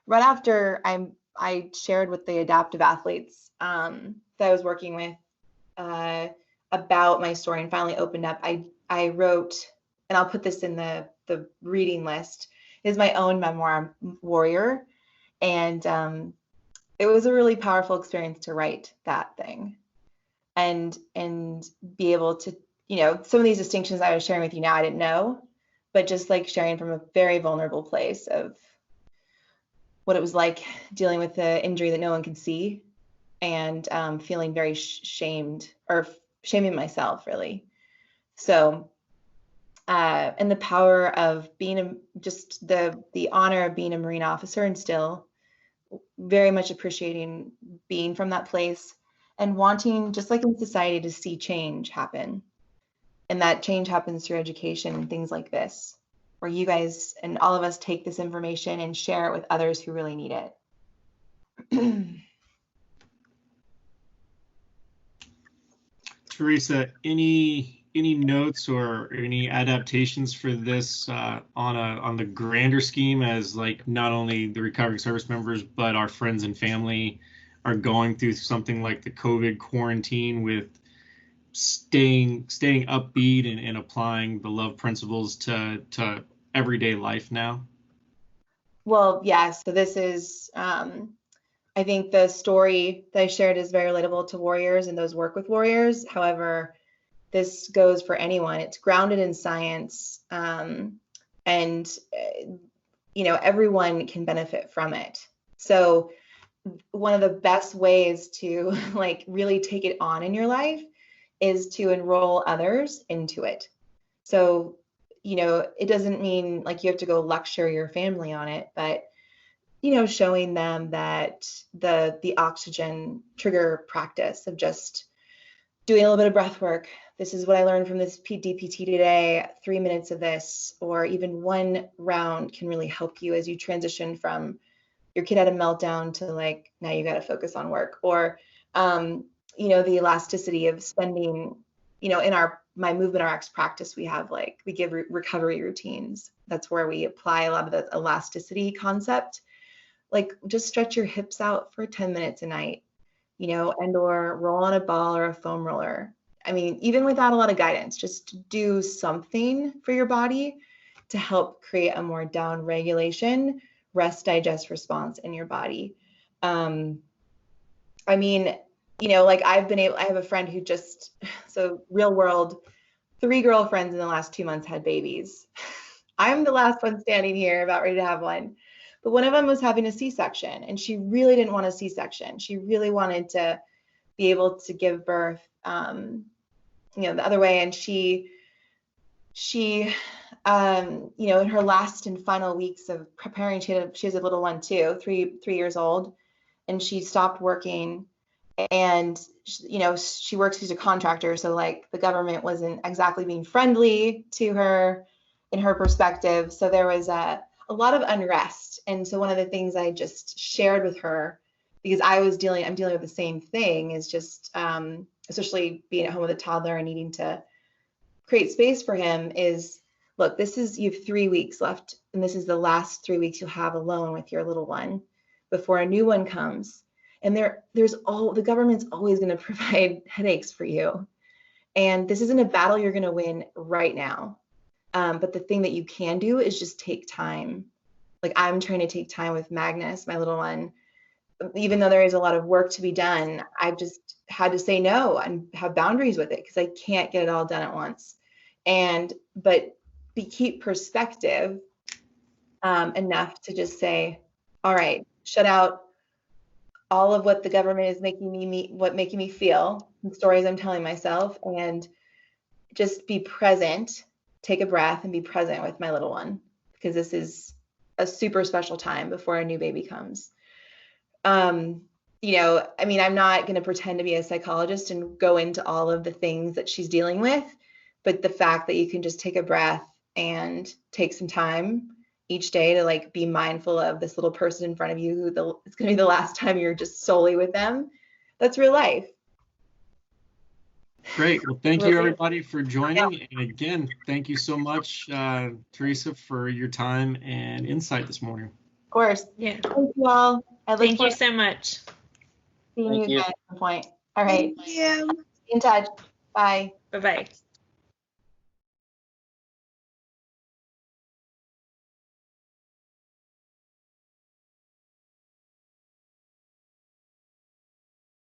after I shared with the adaptive athletes that I was working with about my story and finally opened up, I wrote, and I'll put this in the reading list, is my own memoir, Warrior. And it was a really powerful experience to write that thing and be able to, some of these distinctions I was sharing with you now, I didn't know, but just like sharing from a very vulnerable place of what it was like dealing with the injury that no one could see, and feeling very shamed, or shaming myself really. So, and the power of being just the honor of being a Marine officer, and still very much appreciating being from that place and wanting, just like in society, to see change happen. And that change happens through education and things like this, where you guys and all of us take this information and share it with others who really need it. Teresa, any notes or any adaptations for this on the grander scheme, as like not only the recovering service members but our friends and family are going through something like the COVID quarantine, with staying upbeat and applying the love principles to everyday life now? Well, yeah, so this is I think the story that I shared is very relatable to warriors and those work with warriors. However, this goes for anyone. It's grounded in science, and everyone can benefit from it. So one of the best ways to like really take it on in your life is to enroll others into it. So, it doesn't mean like you have to go lecture your family on it, but showing them that the oxygen trigger practice of just doing a little bit of breath work. This is what I learned from this DPT today. 3 minutes of this, or even one round, can really help you as you transition from your kid had a meltdown to like, now you got to focus on work. Or, the elasticity of spending, in my movement RX practice, we give recovery routines. That's where we apply a lot of the elasticity concept. Like just stretch your hips out for 10 minutes a night, and or roll on a ball or a foam roller. I mean, even without a lot of guidance, just do something for your body to help create a more down regulation, rest, digest response in your body. I mean, like I have a friend who so real world, 3 girlfriends in the last 2 months had babies. I'm the last one standing here about ready to have one. But one of them was having a C-section, and she really didn't want a C-section. She really wanted to be able to give birth, the other way. And she, in her last and final weeks of preparing, she has a little one too, 3 years old, and she stopped working. And she works as a contractor, so like the government wasn't exactly being friendly to her in her perspective. So there was a lot of unrest. And so one of the things I just shared with her, because I'm dealing with the same thing, is just especially being at home with a toddler and needing to create space for him, is look, you have 3 weeks left, and this is the last 3 weeks you'll have alone with your little one before a new one comes. And the government's always going to provide headaches for you. And this isn't a battle you're going to win right now. But the thing that you can do is just take time. Like I'm trying to take time with Magnus, my little one. Even though there is a lot of work to be done, I've just had to say no and have boundaries with it because I can't get it all done at once. But keep perspective enough to just say, all right, shut out all of what the government is making me feel, the stories I'm telling myself, and just be present, take a breath and be present with my little one, because this is a super special time before a new baby comes. I'm not going to pretend to be a psychologist and go into all of the things that she's dealing with, but the fact that you can just take a breath and take some time each day to like be mindful of this little person in front of you it's going to be the last time you're just solely with them. That's real life. Great. Well, thank you everybody for joining. And again, thank you so much, Teresa, for your time and insight this morning. Of course. Yeah. Thank you all. Thank you so much. Seeing you again at some point. All right. Thank you. Be in touch. Bye. Bye-bye.